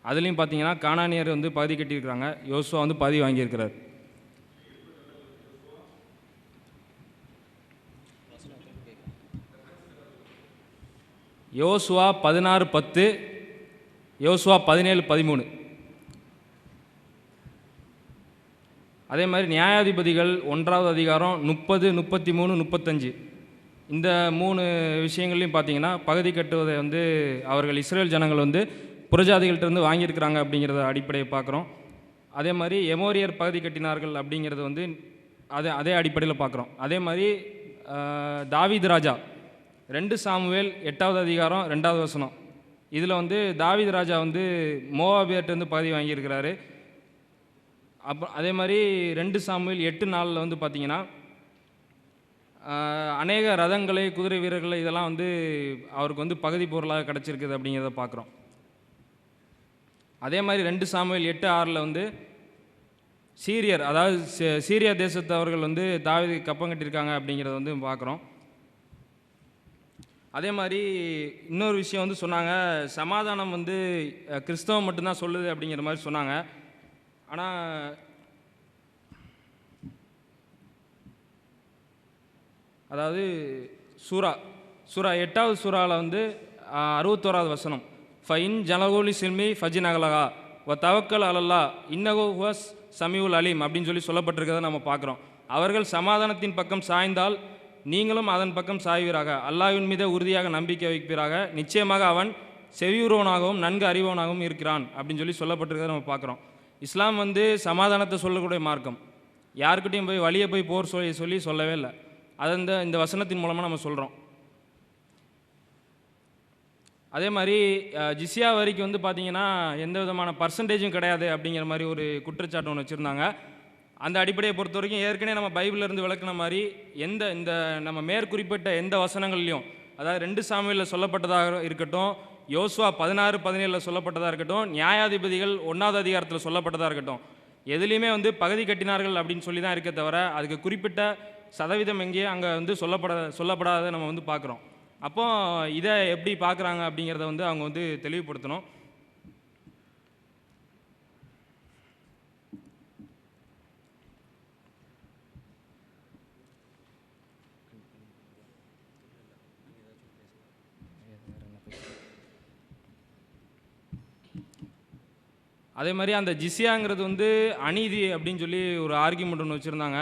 அதுலேயும் பார்த்தீங்கன்னா கானானியர் பகுதி கட்டியிருக்கிறாங்க, யோசுவா பகுதி வாங்கியிருக்கிறார். யோசுவா 16:10, யோசுவா 17:13. அதே மாதிரி நியாயாதிபதிகள் 1வது அதிகாரம் 30, 33, 35. இந்த 3 விஷயங்கள்லையும் பார்த்தீங்கன்னா பகுதி கட்டுவதை வந்து அவர்கள் இஸ்ரேல் ஜனங்கள் வந்து புறஜாதிகள்கிட்டருந்து வாங்கியிருக்கிறாங்க அப்படிங்கிறத அடிப்படையை பார்க்குறோம். அதே மாதிரி எமோரியர் பகுதி கட்டினார்கள் அப்படிங்கிறது வந்து அதே அடிப்படையில் பார்க்குறோம். அதே மாதிரி தாவீது ராஜா 2 சாமுவேல் 8வது அதிகாரம் 2வது வசனம், இதில் வந்து தாவீது ராஜா வந்து மோவாபியர்கிட்டருந்து பகுதி வாங்கியிருக்கிறாரு. அதே மாதிரி 2 சாமுவேல் 8:4 வந்து பார்த்திங்கன்னா அநேக ரதங்களை, குதிரை வீரர்களை இதெல்லாம் வந்து அவருக்கு வந்து பகுதி பொருளாக கிடச்சிருக்குது அப்படிங்கிறத பார்க்குறோம். அதே மாதிரி 2 சாமுவேல் 8:6 வந்து சீரியர், அதாவது சீரியா தேசத்தவர்கள் வந்து தாவீது கப்பம் கட்டியிருக்காங்க அப்படிங்கிறத வந்து பார்க்குறோம். அதே மாதிரி இன்னொரு விஷயம் வந்து சொன்னாங்க, சமாதானம் வந்து கிறிஸ்தவம் மட்டும்தான் சொல்லுது அப்படிங்கிற மாதிரி சொன்னாங்க. ஆனால் அதாவது சூரா 8வது சூறாவில் வந்து 61வது வசனம், ஃபைன் ஜலகோலி சில்மி ஃபஜின் அகலகா வ தவக்கல் அலல்லா இன்னகோ ஹுவஸ் சமியுல் அலீம் அப்படின்னு சொல்லி சொல்லப்பட்டிருக்கிறத நம்ம பார்க்குறோம். அவர்கள் சமாதானத்தின் பக்கம் சாய்ந்தால் நீங்களும் அதன் பக்கம் சாய்வீராக, அல்லாஹ்வின் மீது உறுதியாக நம்பிக்கை வைப்பீராக, நிச்சயமாக அவன் செவியுறவனாகவும் நன்கு அறிவனாகவும் இருக்கிறான் அப்படின்னு சொல்லி சொல்லப்பட்டிருக்கிறத நம்ம பார்க்குறோம். இஸ்லாம் வந்து சமாதானத்தை சொல்லக்கூடிய மார்க்கம். யாருக்கிட்டையும் போய் வழியை போய் போர் சொல்லவே இல்லை. அதை இந்த வசனத்தின் மூலமாக நம்ம சொல்கிறோம். அதே மாதிரி ஜிஸ்யா வரிக்கு வந்து பார்த்திங்கன்னா எந்த விதமான பர்சன்டேஜும் கிடையாது அப்படிங்கிற மாதிரி ஒரு குற்றச்சாட்டு ஒன்று வச்சுருந்தாங்க. அந்த அடிப்படையை பொறுத்த வரைக்கும் ஏற்கனவே நம்ம பைபிளிலிருந்து விளக்குன மாதிரி இந்த நம்ம மேற்குறிப்பிட்ட எந்த வசனங்கள்லையும், அதாவது 2 சாமுவேலில் சொல்லப்பட்டதாக இருக்கட்டும், யோசுவா 16-17 சொல்லப்பட்டதாக இருக்கட்டும், நியாயாதிபதிகள் 1வது அதிகாரத்தில் சொல்லப்பட்டதாக இருக்கட்டும், எதுலேயுமே வந்து பகுதி கட்டினார்கள் அப்படின்னு சொல்லி தான் இருக்க தவிர அதுக்கு குறிப்பிட்ட சதவீதம் எங்கேயும் அங்கே வந்து சொல்லப்படாத நம்ம வந்து பார்க்குறோம். அப்போ இதை எப்படி பார்க்குறாங்க அப்படிங்கிறத வந்து அவங்க வந்து தெளிவுபடுத்தணும். அதே மாதிரி அந்த ஜிஸ்யாங்கிறது வந்து அநீதி அப்படின்னு சொல்லி ஒரு ஆர்கியூமெண்ட் ஒன்று வச்சுருந்தாங்க.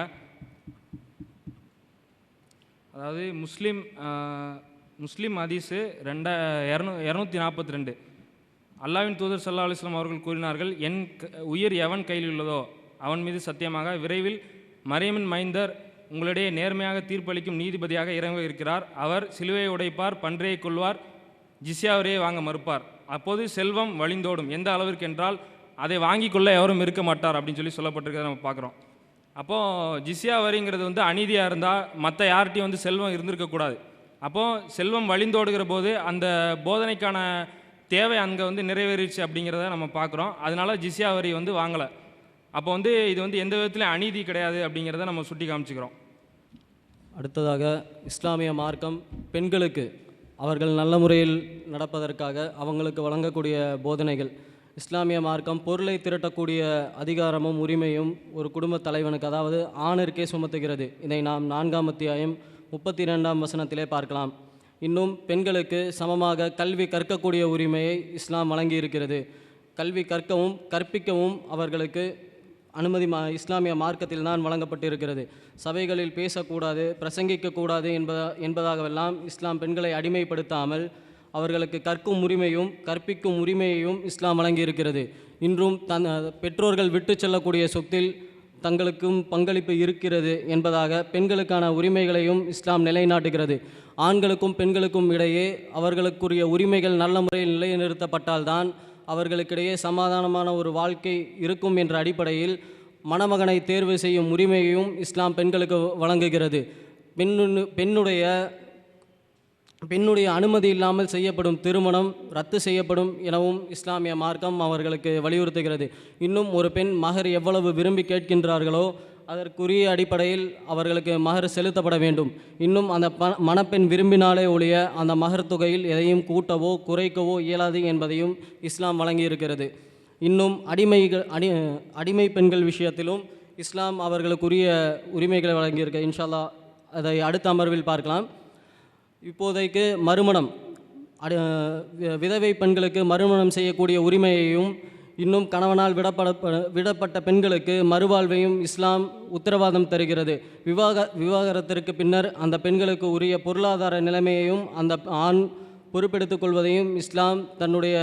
அதாவது முஸ்லீம் ஹதீஸு 242 அல்லாஹ்வின் தூதர் ஸல்லல்லாஹு அலைஹி வஸல்லம் அவர்கள் கூறினார்கள், என் உயிர் எவன் கையில் உள்ளதோ அவன் மீது சத்தியமாக விரைவில் மரியமின் மைந்தர் உங்களிடையே நேர்மையாக தீர்ப்பளிக்கும் நீதிபதியாக இறங்க இருக்கிறார். அவர் சிலுவையை உடைப்பார், பன்றையை கொள்வார், ஜிஸ்யாவரையே வாங்க மறுப்பார். அப்போது செல்வம் வழிந்தோடும். எந்த அளவிற்கு என்றால் அதை வாங்கி கொள்ள எவரும் இருக்க மாட்டார் அப்படின்னு சொல்லி சொல்லப்பட்டிருக்கிறத நம்ம பார்க்குறோம். அப்போது ஜிஸ்யா வரிங்கிறது வந்து அநீதியாக இருந்தால் மற்ற யார்கிட்டையும் வந்து செல்வம் இருந்திருக்கக்கூடாது. அப்போது செல்வம் வழிந்தோடுகிற போது அந்த போதனைக்கான தேவை அங்கே வந்து நிறைவேறிச்சு அப்படிங்கிறத நம்ம பார்க்குறோம். அதனால ஜிஸ்யா வரி வந்து வாங்கலை. அப்போ வந்து இது வந்து எந்த விதத்துலையும் அநீதி கிடையாது அப்படிங்கிறத நம்ம சுட்டி காமிச்சிக்கிறோம். அடுத்ததாக இஸ்லாமிய மார்க்கம் பெண்களுக்கு அவர்கள் நல்ல முறையில் நடப்பதற்காக அவங்களுக்கு வழங்கக்கூடிய போதனைகள். இஸ்லாமிய மார்க்கம் பொருளை திரட்டக்கூடிய அதிகாரமும் உரிமையும் ஒரு குடும்பத் தலைவனுக்கு, அதாவது ஆணிற்கே சுமத்துகிறது. இதை நாம் 4ஆம் அத்தியாயம் 32ஆம் வசனத்திலே பார்க்கலாம். இன்னும் பெண்களுக்கு சமமாக கல்வி கற்கக்கூடிய உரிமையை இஸ்லாம் வழங்கி இருக்கிறது. கல்வி கற்கவும் கற்பிக்கவும் அவர்களுக்கு அனுமதி இஸ்லாமிய மார்க்கத்தில் தான் வழங்கப்பட்டிருக்கிறது. சபைகளில் பேசக்கூடாது, பிரசங்கிக்கக்கூடாது என்பதாகவெல்லாம் இஸ்லாம் பெண்களை அடிமைப்படுத்தாமல் அவர்களுக்கு கற்கும் உரிமையும் கற்பிக்கும் உரிமையையும் இஸ்லாம் வழங்கியிருக்கிறது. இன்றும் பெற்றோர்கள் விட்டு செல்லக்கூடிய சொத்தில் தங்களுக்கும் பங்களிப்பு இருக்கிறது என்பதாக பெண்களுக்கான உரிமைகளையும் இஸ்லாம் நிலைநாட்டுகிறது. ஆண்களுக்கும் பெண்களுக்கும் இடையே அவர்களுக்குரிய உரிமைகள் நல்ல முறையில் நிலைநிறுத்தப்பட்டால்தான் அவர்களுக்கிடையே சமாதானமான ஒரு வாழ்க்கை இருக்கும் என்ற அடிப்படையில் மணமகனை தேர்வு செய்யும் உரிமையையும் இஸ்லாம் பெண்களுக்கு வழங்குகிறது. பெண்ணுடைய அனுமதி இல்லாமல் செய்யப்படும் திருமணம் ரத்து செய்யப்படும் எனவும் இஸ்லாமிய மார்க்கம் அவர்களுக்கு வலியுறுத்துகிறது. இன்னும் ஒரு பெண் மகர் எவ்வளவு விரும்பி கேட்கின்றார்களோ அதற்குரிய அடிப்படையில் அவர்களுக்கு மகர் செலுத்தப்பட வேண்டும். இன்னும் அந்த மணப்பெண் விரும்பினாலே ஒழிய அந்த மகர் தொகையில் எதையும் கூட்டவோ குறைக்கவோ இயலாது என்பதையும் இஸ்லாம் வழங்கியிருக்கிறது. இன்னும் அடிமை பெண்கள் விஷயத்திலும் இஸ்லாம் அவர்களுக்குரிய உரிமைகளை வழங்கியிருக்கு. இன்ஷா அல்லாஹ் அதை அடுத்த அமர்வில் பார்க்கலாம். இப்போதைக்கு மறுமணம், விதவை பெண்களுக்கு மறுமணம் செய்யக்கூடிய உரிமையையும் இன்னும் கணவனால் விடப்பட்ட பெண்களுக்கு மறுவாழ்வையும் இஸ்லாம் உத்தரவாதம் தருகிறது. விவாகரத்திற்கு பின்னர் அந்த பெண்களுக்கு உரிய பொருளாதார நிலைமையையும் அந்த ஆண் பொறுப்பெடுத்துக் கொள்வதையும் இஸ்லாம் தன்னுடைய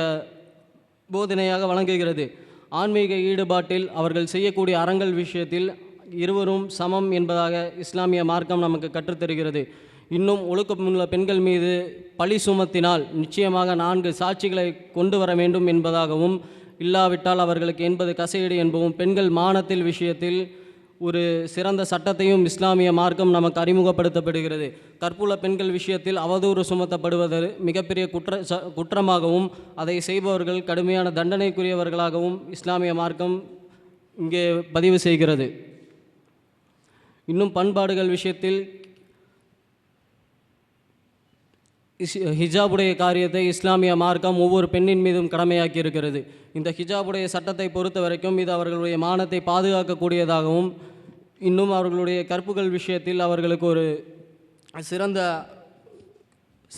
போதனையாக வழங்குகிறது. ஆன்மீக ஈடுபாட்டில் அவர்கள் செய்யக்கூடிய அறங்கள் விஷயத்தில் இருவரும் சமம் என்பதாக இஸ்லாமிய மார்க்கம் நமக்கு கற்றுத்தருகிறது. இன்னும் ஒழுக்கமுள்ள பெண்கள் மீது பழி சுமத்தினால் நிச்சயமாக 4 சாட்சிகளை கொண்டு வர வேண்டும் என்பதாகவும், இல்லாவிட்டால் அவர்களுக்கு 80 கசையீடு என்பதும், பெண்கள் மானத்தில் விஷயத்தில் ஒரு சிறந்த சட்டத்தையும் இஸ்லாமிய மார்க்கம் நமக்கு அறிமுகப்படுத்தப்படுகிறது. கற்புள்ள பெண்கள் விஷயத்தில் அவதூறு சுமத்தப்படுவது மிகப்பெரிய குற்றமாகவும் அதை செய்பவர்கள் கடுமையான தண்டனைக்குரியவர்களாகவும் இஸ்லாமிய மார்க்கம் இங்கே பதிவு செய்கிறது. இன்னும் பண்பாடுகள் விஷயத்தில் ஹிஜாபுடைய காரியத்தை இஸ்லாமிய மார்க்கம் ஒவ்வொரு பெண்ணின் மீதும் கடமையாக்கி இருக்கிறது. இந்த ஹிஜாபுடைய சட்டத்தை பொறுத்த வரைக்கும் இது அவர்களுடைய மானத்தை பாதுகாக்கக்கூடியதாகவும், இன்னும் அவர்களுடைய கற்புகள் விஷயத்தில் அவர்களுக்கு ஒரு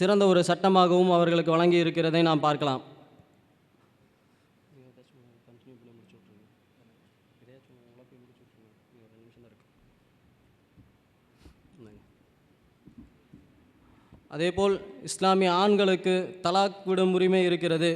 சிறந்த ஒரு சட்டமாகவும் அவர்களுக்கு வழங்கி இருக்கிறதை நாம் பார்க்கலாம். அதேபோல் இஸ்லாமிய ஆண்களுக்கு தலாக் விடும் உரிமை இருக்கிறது.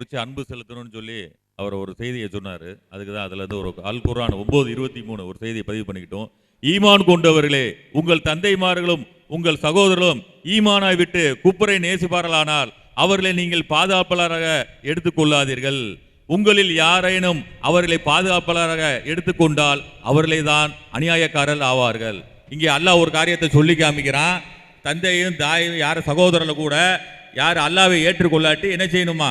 குறித்து அன்பு செலுத்தணும்னு சொல்லி அவர் ஒரு செய்தியை சொன்னார். அதுக்கு தான் அதில் இருந்து ஒரு அல் குர்ஆன் 9:23 ஒரு செய்தியை பதிவு பண்ணிக்கிட்டோம். ஈமான் கொண்டவர்களே, உங்கள் தந்தைமார்களும் உங்கள் சகோதரர்களும் ஈமானாய் விட்டு குப்பரை நேசிப்பார்களானால் அவர்களை நீங்கள் பாதுகாப்பாளராக எடுத்துக்கொள்ளாதீர்கள். உங்களில் யாரேனும் அவர்களை பாதுகாப்பாளராக எடுத்துக்கொண்டால் அவர்களை தான் அநியாயக்காரர் ஆவார்கள். இங்கே அல்லாஹ் ஒரு காரியத்தை சொல்லி காமிக்கிறான். தந்தையும் தாயும் யார் சகோதரர்கள் கூட யார் அல்லாவை ஏற்றுக்கொள்ளாட்டி என்ன செய்யணுமா?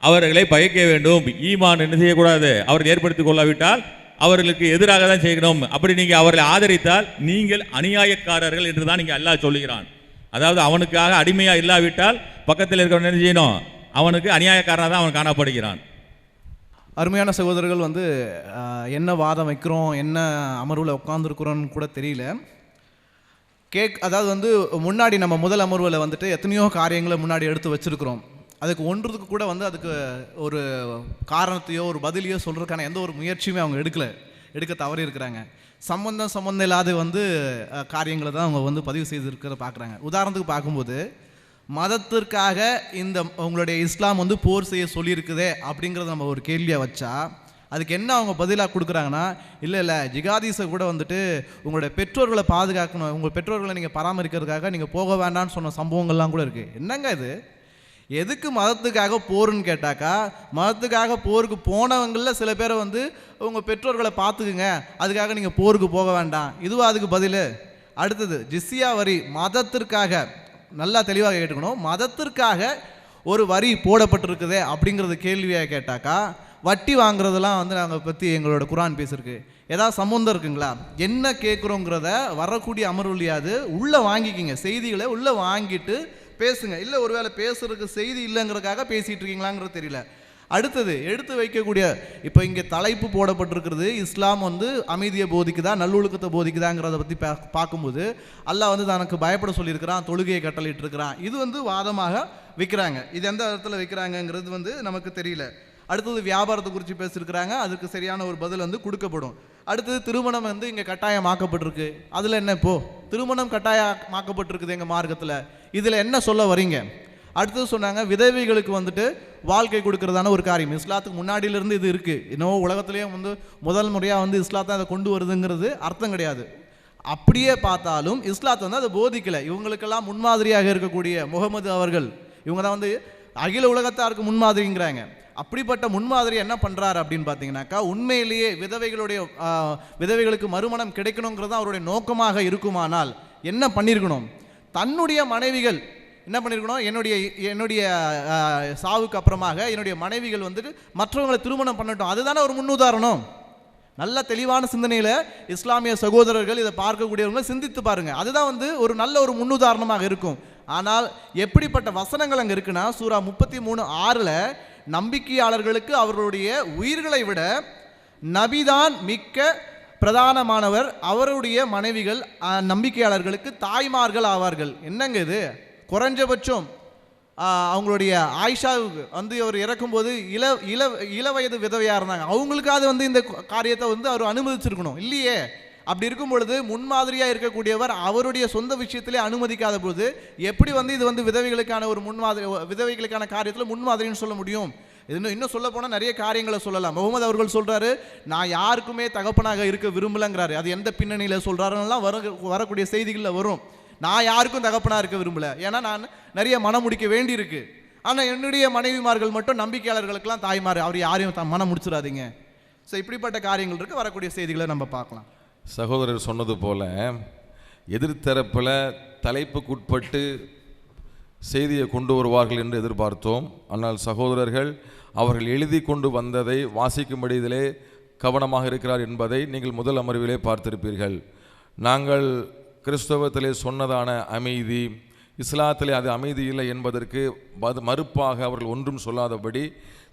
அவர்களை பயக்க வேண்டும். ஈமான் என்ன செய்யக்கூடாது? அவர்கள் ஏற்படுத்திக் கொள்ளாவிட்டால் அவர்களுக்கு எதிராக தான் செய்யணும். அப்படி நீங்கள் அவர்களை ஆதரித்தால் நீங்கள் அநியாயக்காரர்கள் என்று தான் நீங்கள் அல்லாஹ் சொல்லுகிறான். அதாவது அவனுக்காக அடிமையாக இல்லாவிட்டால் பக்கத்தில் இருக்கிறவன் என்ன செய்யணும்? அவனுக்கு அநியாயக்காரனாக தான் அவன் காணப்படுகிறான். அருமையான சகோதரர்கள் என்ன வாதம் வைக்கிறோம், என்ன அமர்வில் உட்காந்துருக்குறோன்னு கூட தெரியல. அதாவது முன்னாடி நம்ம முதல் அமர்வில் எத்தனையோ காரியங்களை முன்னாடி எடுத்து வச்சுருக்கிறோம். அதுக்கு ஒன்றுக்கு கூட அதுக்கு ஒரு காரணத்தையோ ஒரு பதிலையோ சொல்கிறதுக்கான எந்த ஒரு முயற்சியுமே அவங்க எடுக்க தவறி இருக்கிறாங்க. சம்பந்தம் இல்லாத காரியங்களை தான் அவங்க பதிவு செய்திருக்கிறத பார்க்குறாங்க. உதாரணத்துக்கு பார்க்கும்போது மதத்திற்காக இந்த உங்களுடைய இஸ்லாம் போர் செய்ய சொல்லியிருக்குதே அப்படிங்கிறத நம்ம ஒரு கேள்வியாக வச்சா அதுக்கு என்ன அவங்க பதிலாக கொடுக்குறாங்கன்னா, இல்லை ஜிகாதீஸை கூட உங்களுடைய பெற்றோர்களை பாதுகாக்கணும், உங்கள் பெற்றோர்களை நீங்கள் பராமரிக்கிறதுக்காக நீங்கள் போக வேண்டாம்னு சொன்ன சம்பவங்கள்லாம் கூட இருக்குது. என்னங்க இது? எதுக்கு மதத்துக்காக போருன்னு கேட்டாக்கா, மதத்துக்காக போருக்கு போனவங்களில் சில பேரை உங்கள் பெற்றோர்களை பார்த்துக்குங்க, அதுக்காக நீங்கள் போருக்கு போக வேண்டாம், இதுவா அதுக்கு பதில்? அடுத்தது ஜிஸ்யா வரி, மதத்திற்காக நல்லா தெளிவாக கேட்டுக்கணும், மதத்திற்காக ஒரு வரி போடப்பட்டிருக்குதே அப்படிங்கிறது கேள்வியாக கேட்டாக்கா, வட்டி வாங்குறதெல்லாம் நாங்கள் பற்றி எங்களோட குர்ஆன் பேசியிருக்கு. ஏதாவது சம்மந்தம் இருக்குங்களா? என்ன கேட்குறோங்கிறத வரக்கூடிய அமர்வுலையாது உள்ளே வாங்கிக்கிங்க, செய்திகளை உள்ளே வாங்கிட்டு பேசுங்க. இல்லை ஒருவேளை பேசுறதுக்கு செய்தி இல்லைங்கிறதுக்காக பேசிகிட்டு இருக்கீங்களாங்கிறது தெரியல. அடுத்தது எடுத்து வைக்கக்கூடிய இப்போ இங்கே தலைப்பு போடப்பட்டிருக்கிறது, இஸ்லாம் அமைதியை போதிக்குதா நல்லொழுக்கத்தை போதிக்குதாங்கிறத பற்றி பார்க்கும்போது அல்லாஹ் தனக்கு பயப்பட சொல்லியிருக்கிறான், தொழுகையை கட்டளையிட்டு இருக்கிறான். இது வாதமாக வைக்கிறாங்க. இது எந்த இடத்துல வைக்கிறாங்கங்கிறது நமக்கு தெரியல. அடுத்தது வியாபாரத்தை குறித்து பேசியிருக்கிறாங்க, அதுக்கு சரியான ஒரு பதில் கொடுக்கப்படும். அடுத்தது திருமணம் இங்கே கட்டாயமாக்கப்பட்டிருக்கு. அதில் என்ன இப்போது திருமணம் கட்டாயமாக்கப்பட்டிருக்குது எங்கள் மார்க்கத்தில், இதில் என்ன சொல்ல வரீங்க? அடுத்தது சொன்னாங்க விதவைகளுக்கு வாழ்க்கை கொடுக்கறதான ஒரு காரியம் இஸ்லாத்துக்கு முன்னாடியிலிருந்து இது இருக்குது. இன்னும் உலகத்திலேயே முதல் முறையாக இஸ்லாத்தை அதை கொண்டு வருதுங்கிறது அர்த்தம் கிடையாது. அப்படியே பார்த்தாலும் இஸ்லாத்தை அதை போதிக்கலை. இவங்களுக்கெல்லாம் முன்மாதிரியாக இருக்கக்கூடிய முகமது அவர்கள் இவங்க தான் அகில உலகத்தாருக்கு முன்மாதிரிங்கிறாங்க. அப்படிப்பட்ட முன்மாதிரி என்ன பண்ணுறாரு அப்படின்னு பார்த்தீங்கன்னாக்கா, உண்மையிலேயே விதவைகளுக்கு மறுமணம் கிடைக்கணுங்கிறது தான் அவருடைய நோக்கமாக இருக்குமானால் என்ன பண்ணியிருக்கணும்? தன்னுடைய மனைவிகள் என்ன பண்ணியிருக்கணும்? என்னுடைய சாவுக்கு அப்புறமாக என்னுடைய மனைவிகள் மற்றவங்களை திருமணம் பண்ணட்டும், அதுதானே ஒரு முன்னுதாரணம். நல்ல தெளிவான சிந்தனையில் இஸ்லாமிய சகோதரர்கள் இதை பார்க்கக்கூடியவங்க சிந்தித்து பாருங்கள். அதுதான் ஒரு நல்ல ஒரு முன்னுதாரணமாக இருக்கும். ஆனால் எப்படிப்பட்ட வசனங்கள் அங்கே இருக்குன்னா, சூரா 33:6 நம்பிக்கையாளர்களுக்கு அவர்களுடைய உயிர்களை விட நபிதான் மிக்க பிரதானமானவர், அவருடைய மனைவிகள் நம்பிக்கையாளர்களுக்கு தாய்மார்கள் ஆவார்கள். என்னங்க இது? குறைஞ்சபட்சம் அவங்களுடைய ஆயிஷாவுக்கு வந்து அவர் இறக்கும்போது இள வயது விதவையாக இருந்தாங்க. அவங்களுக்காவது வந்து இந்த காரியத்தை வந்து அவர் அனுமதிச்சிருக்கணும் இல்லையே. அப்படி இருக்கும் பொழுது முன்மாதிரியாக இருக்கக்கூடியவர் அவருடைய சொந்த விஷயத்திலே அனுமதிக்காத பொழுது எப்படி வந்து இது வந்து விதவைகளுக்கான ஒரு முன்மாதிரி, விதவைகளுக்கான காரியத்தில் முன்மாதிரின்னு சொல்ல முடியும்? இன்னும் சொல்ல போனால் நிறைய காரியங்களை சொல்லலாம். முகமது அவர்கள் சொல்கிறாரு, நான் யாருக்குமே தகப்பனாக இருக்க விரும்பலைங்கிறாரு. அது எந்த பின்னணியில் சொல்கிறாருன்னெலாம் வரக்கூடிய செய்திகளில் வரும். நான் யாருக்கும் தகப்பனாக இருக்க விரும்பலை, ஏன்னா நான் நிறைய மனம் முடிக்க வேண்டியிருக்கு. ஆனால் என்னுடைய மனைவிமார்கள் மட்டும் நம்பிக்கையாளர்களுக்கெல்லாம் தாய்மார், அவர் யாரையும் மனம் முடிச்சிடாதீங்க. ஸோ இப்படிப்பட்ட காரியங்கள் இருக்குது. வரக்கூடிய செய்திகளை நம்ம பார்க்கலாம். சகோதரர் சொன்னது போல எதிர்த்தரப்பில் தலைப்புக்குட்பட்டு செய்தியை கொண்டு வருவார்கள் என்று எதிர்பார்த்தோம். ஆனால் சகோதரர்கள் அவர்கள் எழுதி கொண்டு வந்ததை வாசிக்கும்படி இதிலே கவனமாக இருக்கிறார் என்பதை நீங்கள் முதல் அமர்விலே பார்த்திருப்பீர்கள். நாங்கள் கிறிஸ்தவத்திலே சொன்னதான அமைதி, இஸ்லாத்திலே அது அமைதி இல்லை என்பதற்கு மறுப்பாக அவர்கள் ஒன்றும் சொல்லாதபடி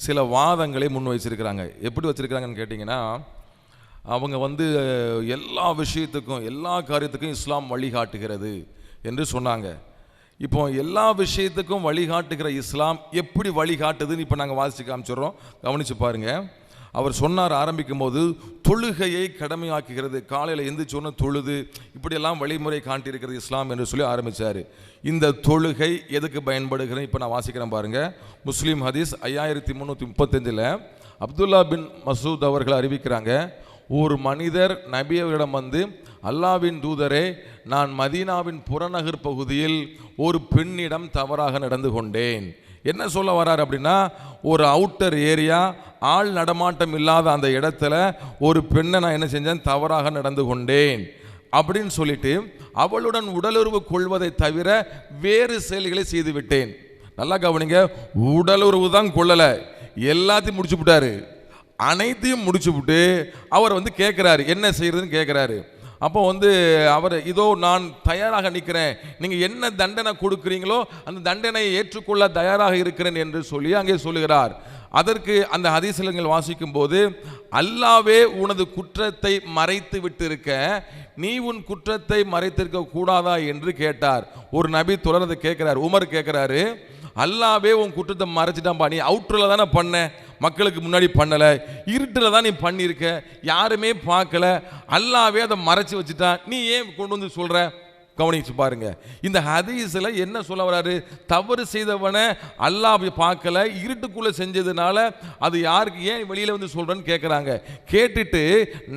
சில வாதங்களை முன் வச்சிருக்கிறாங்க. எப்படி வச்சிருக்கிறாங்கன்னு கேட்டிங்கன்னா, அவங்க வந்து எல்லா விஷயத்துக்கும் எல்லா காரியத்துக்கும் இஸ்லாம் வழிகாட்டுகிறது என்று சொன்னாங்க. இப்போ எல்லா விஷயத்துக்கும் வழிகாட்டுகிற இஸ்லாம் எப்படி வழிகாட்டுதுன்னு இப்போ நாங்கள் வாசித்து காமிச்சிடுறோம், கவனித்து பாருங்கள். அவர் சொன்னார் ஆரம்பிக்கும் போது, தொழுகையை கடமையாக்குகிறது, காலையில் எந்திரிச்சோன்னு தொழுது, இப்படியெல்லாம் வழிமுறை காட்டியிருக்கிறது இஸ்லாம் என்று சொல்லி ஆரம்பித்தார். இந்த தொழுகை எதுக்கு பயன்படுகிறது இப்போ நான் வாசிக்கிறேன் பாருங்கள். முஸ்லீம் ஹதீஸ் 5335 அப்துல்லா பின் மசூத் அவர்கள் அறிவிக்கிறாங்க, ஒரு மனிதர் நபி அவர்களிடம் வந்து, அல்லாவின் தூதரே, நான் மதீனாவின் புறநகர் பகுதியில் ஒரு பெண்ணிடம் தவறாக நடந்து கொண்டேன். என்ன சொல்ல வர்றார் அப்படின்னா, ஒரு அவுட்டர் ஏரியா, ஆள் நடமாட்டம் இல்லாத அந்த இடத்துல ஒரு பெண்ணை நான் என்ன செஞ்சேன், தவறாக நடந்து கொண்டேன் அப்படின்னு சொல்லிட்டு அவளுடன் உடலுறவு கொள்வதை தவிர வேறு செயல்களை செய்து விட்டேன். நல்லா கவனிங்க, உடலுறவு தான் கொள்ளலை, எல்லாத்தையும் முடிச்சு விட்டாரு. அனைத்தையும் முடிச்சு விட்டு அவர் வந்து கேட்குறாரு, என்ன செய்யறதுன்னு கேட்குறாரு. அப்போ வந்து அவர், இதோ நான் தயாராக நிற்கிறேன், நீங்கள் என்ன தண்டனை கொடுக்குறீங்களோ அந்த தண்டனையை ஏற்றுக்கொள்ள தயாராக இருக்கிறேன் என்று சொல்லி அங்கே சொல்லுகிறார். அதற்கு அந்த ஹதீஸ்கள் வாசிக்கும் போது, அல்லாவே உனது குற்றத்தை மறைத்து விட்டிருக்க, நீ உன் குற்றத்தை மறைத்திருக்க கூடாதா என்று கேட்டார். ஒரு நபி தொடர்ந்து கேட்கிறார், உமர் கேட்கிறாரு, அல்லாவே உன் குற்றத்தை மறைச்சிட்டான்பா, நீ அவுட்டரில் தானே பண்ண, மக்களுக்கு முன்னாடி பண்ணலை, இருட்டில் தான் நீ பண்ணியிருக்க, யாருமே பார்க்கல, அல்லாவே அதை மறைச்சி வச்சுட்டான், நீ ஏன் கொண்டு வந்து சொல்கிற? கவனிச்சு பாருங்க, இந்த ஹதீஸில் என்ன சொல்ல வராரு, தவறு செய்தவனை அல்லாஹ் பார்க்கல, இருட்டுக்குள்ளே செஞ்சதுனால அது யாருக்கு ஏன் வெளியில் வந்து சொல்கிறேன்னு கேட்குறாங்க. கேட்டுட்டு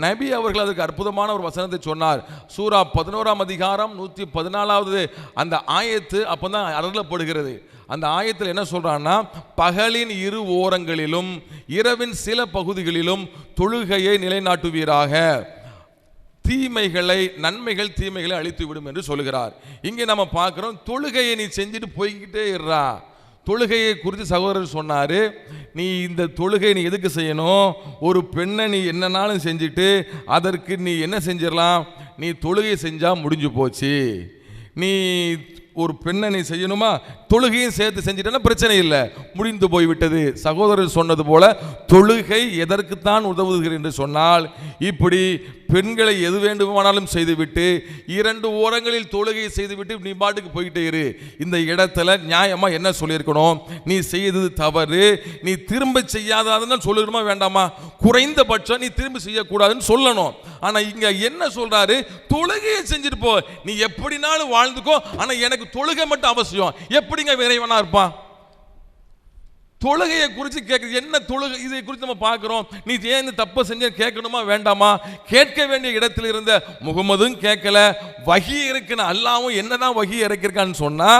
நபி அவர்கள் அதுக்கு அற்புதமான ஒரு வசனத்தை சொன்னார். சூரா 11ஆம் அதிகாரம் 114வது அந்த ஆயத்து அப்போ தான் அருளப்படுகிறது. அந்த ஆயத்தில் என்ன சொல்றான்னா, பகலின் இரு ஓரங்களிலும் இரவின் சில பகுதிகளிலும் தொழுகையை நிலைநாட்டுவீராக, தீமைகளை நன்மைகள் தீமைகளை அழித்து விடும் என்று சொல்லுகிறார். இங்கே நம்ம பார்க்குறோம், தொழுகையை நீ செஞ்சுட்டு போய்கிட்டே இருறா. தொழுகையை குறித்து சகோதரர் சொன்னார், நீ இந்த தொழுகை நீ எதுக்கு செய்யணும், ஒரு பெண்ணை நீ என்னன்னாலும் செஞ்சுட்டு அதற்கு நீ என்ன செஞ்சிடலாம், நீ தொழுகை செஞ்சால் முடிஞ்சு போச்சு. நீ ஒரு பெண்ணை நீ செய்யணுமா, தொழுகையும் சேர்த்து செஞ்சிட்டா பிரச்சனை இல்லை, முடிந்து போய்விட்டது. சகோதரர் சொன்னது போல தொழுகை எதற்குத்தான் உதவுகிறது என்று சொன்னால், இப்படி பெண்களை எது வேண்டுமானாலும் செய்துவிட்டு 2 ஓரங்களில் தொழுகை செய்துவிட்டு நீ பாட்டுக்கு போயிட்டே இரு. இந்த இடத்துல நியாயமா என்ன சொல்லியிருக்கணும், நீ செய்தது தவறு, நீ திரும்ப செய்யாதாதுன்னு சொல்லணுமா வேண்டாமா, குறைந்தபட்சம் நீ திரும்ப செய்யக்கூடாதுன்னு சொல்லணும். ஆனா இங்க என்ன சொல்றாரு, தொழுகையை செஞ்சுட்டு போ, நீ எப்படினாலும் வாழ்ந்துக்கோ, ஆனா எனக்கு தொழுகை மட்டும் அவசியம். எப்படிங்க இறைவனா இருப்பான்? தொழுகையை குறித்து கேட்குறது என்ன, தொழுகை இதை குறித்து நம்ம பார்க்குறோம். நீ ஏன் இந்த தப்பை செஞ்ச கேட்கணுமா வேண்டாமா? கேட்க வேண்டிய இடத்துல இருந்த முகமதும் கேட்கல, வகி இருக்குன்னு அல்லாவும் என்னதான் வகி இறக்கிருக்கான்னு சொன்னா,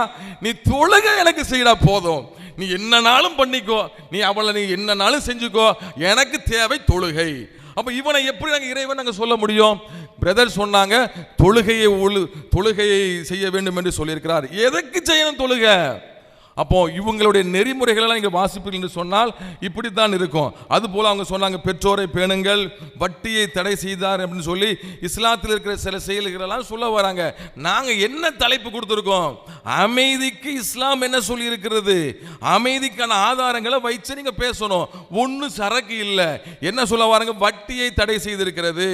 நீ தொழுகை எனக்கு செய்யடா போதும், நீ என்னனாலும் பண்ணிக்கோ, நீ அவளை நீ என்னனாலும் செஞ்சுக்கோ, எனக்கு தேவை தொழுகை. அப்போ இவனை எப்படி நாங்கள் இறைவன் நாங்கள் சொல்ல முடியும்? பிரதர் சொன்னாங்க, தொழுகையை செய்ய வேண்டும் என்று சொல்லியிருக்கிறார். எதற்கு செய்யணும் தொழுகை? அப்போ இவங்களுடைய நெறிமுறைகளெல்லாம் நீங்கள் வாசிப்பீர்கள் என்று சொன்னால் இப்படித்தான் இருக்கும். அதுபோல் அவங்க சொன்னாங்க, பெற்றோரை பேணுங்கள், வட்டியை தடை செய்தார் அப்படின்னு சொல்லி இஸ்லாத்தில் இருக்கிற சில செயல்களெல்லாம் சொல்ல வராங்க. நாங்கள் என்ன தலைப்பு கொடுத்துருக்கோம், அமைதிக்கு இஸ்லாம் என்ன சொல்லி இருக்கிறது, அமைதிக்கான ஆதாரங்களை வைச்சு நீங்கள் பேசணும். ஒன்றும் சரக்கு இல்லை. என்ன சொல்ல வராங்க, வட்டியை தடை செய்திருக்கிறது,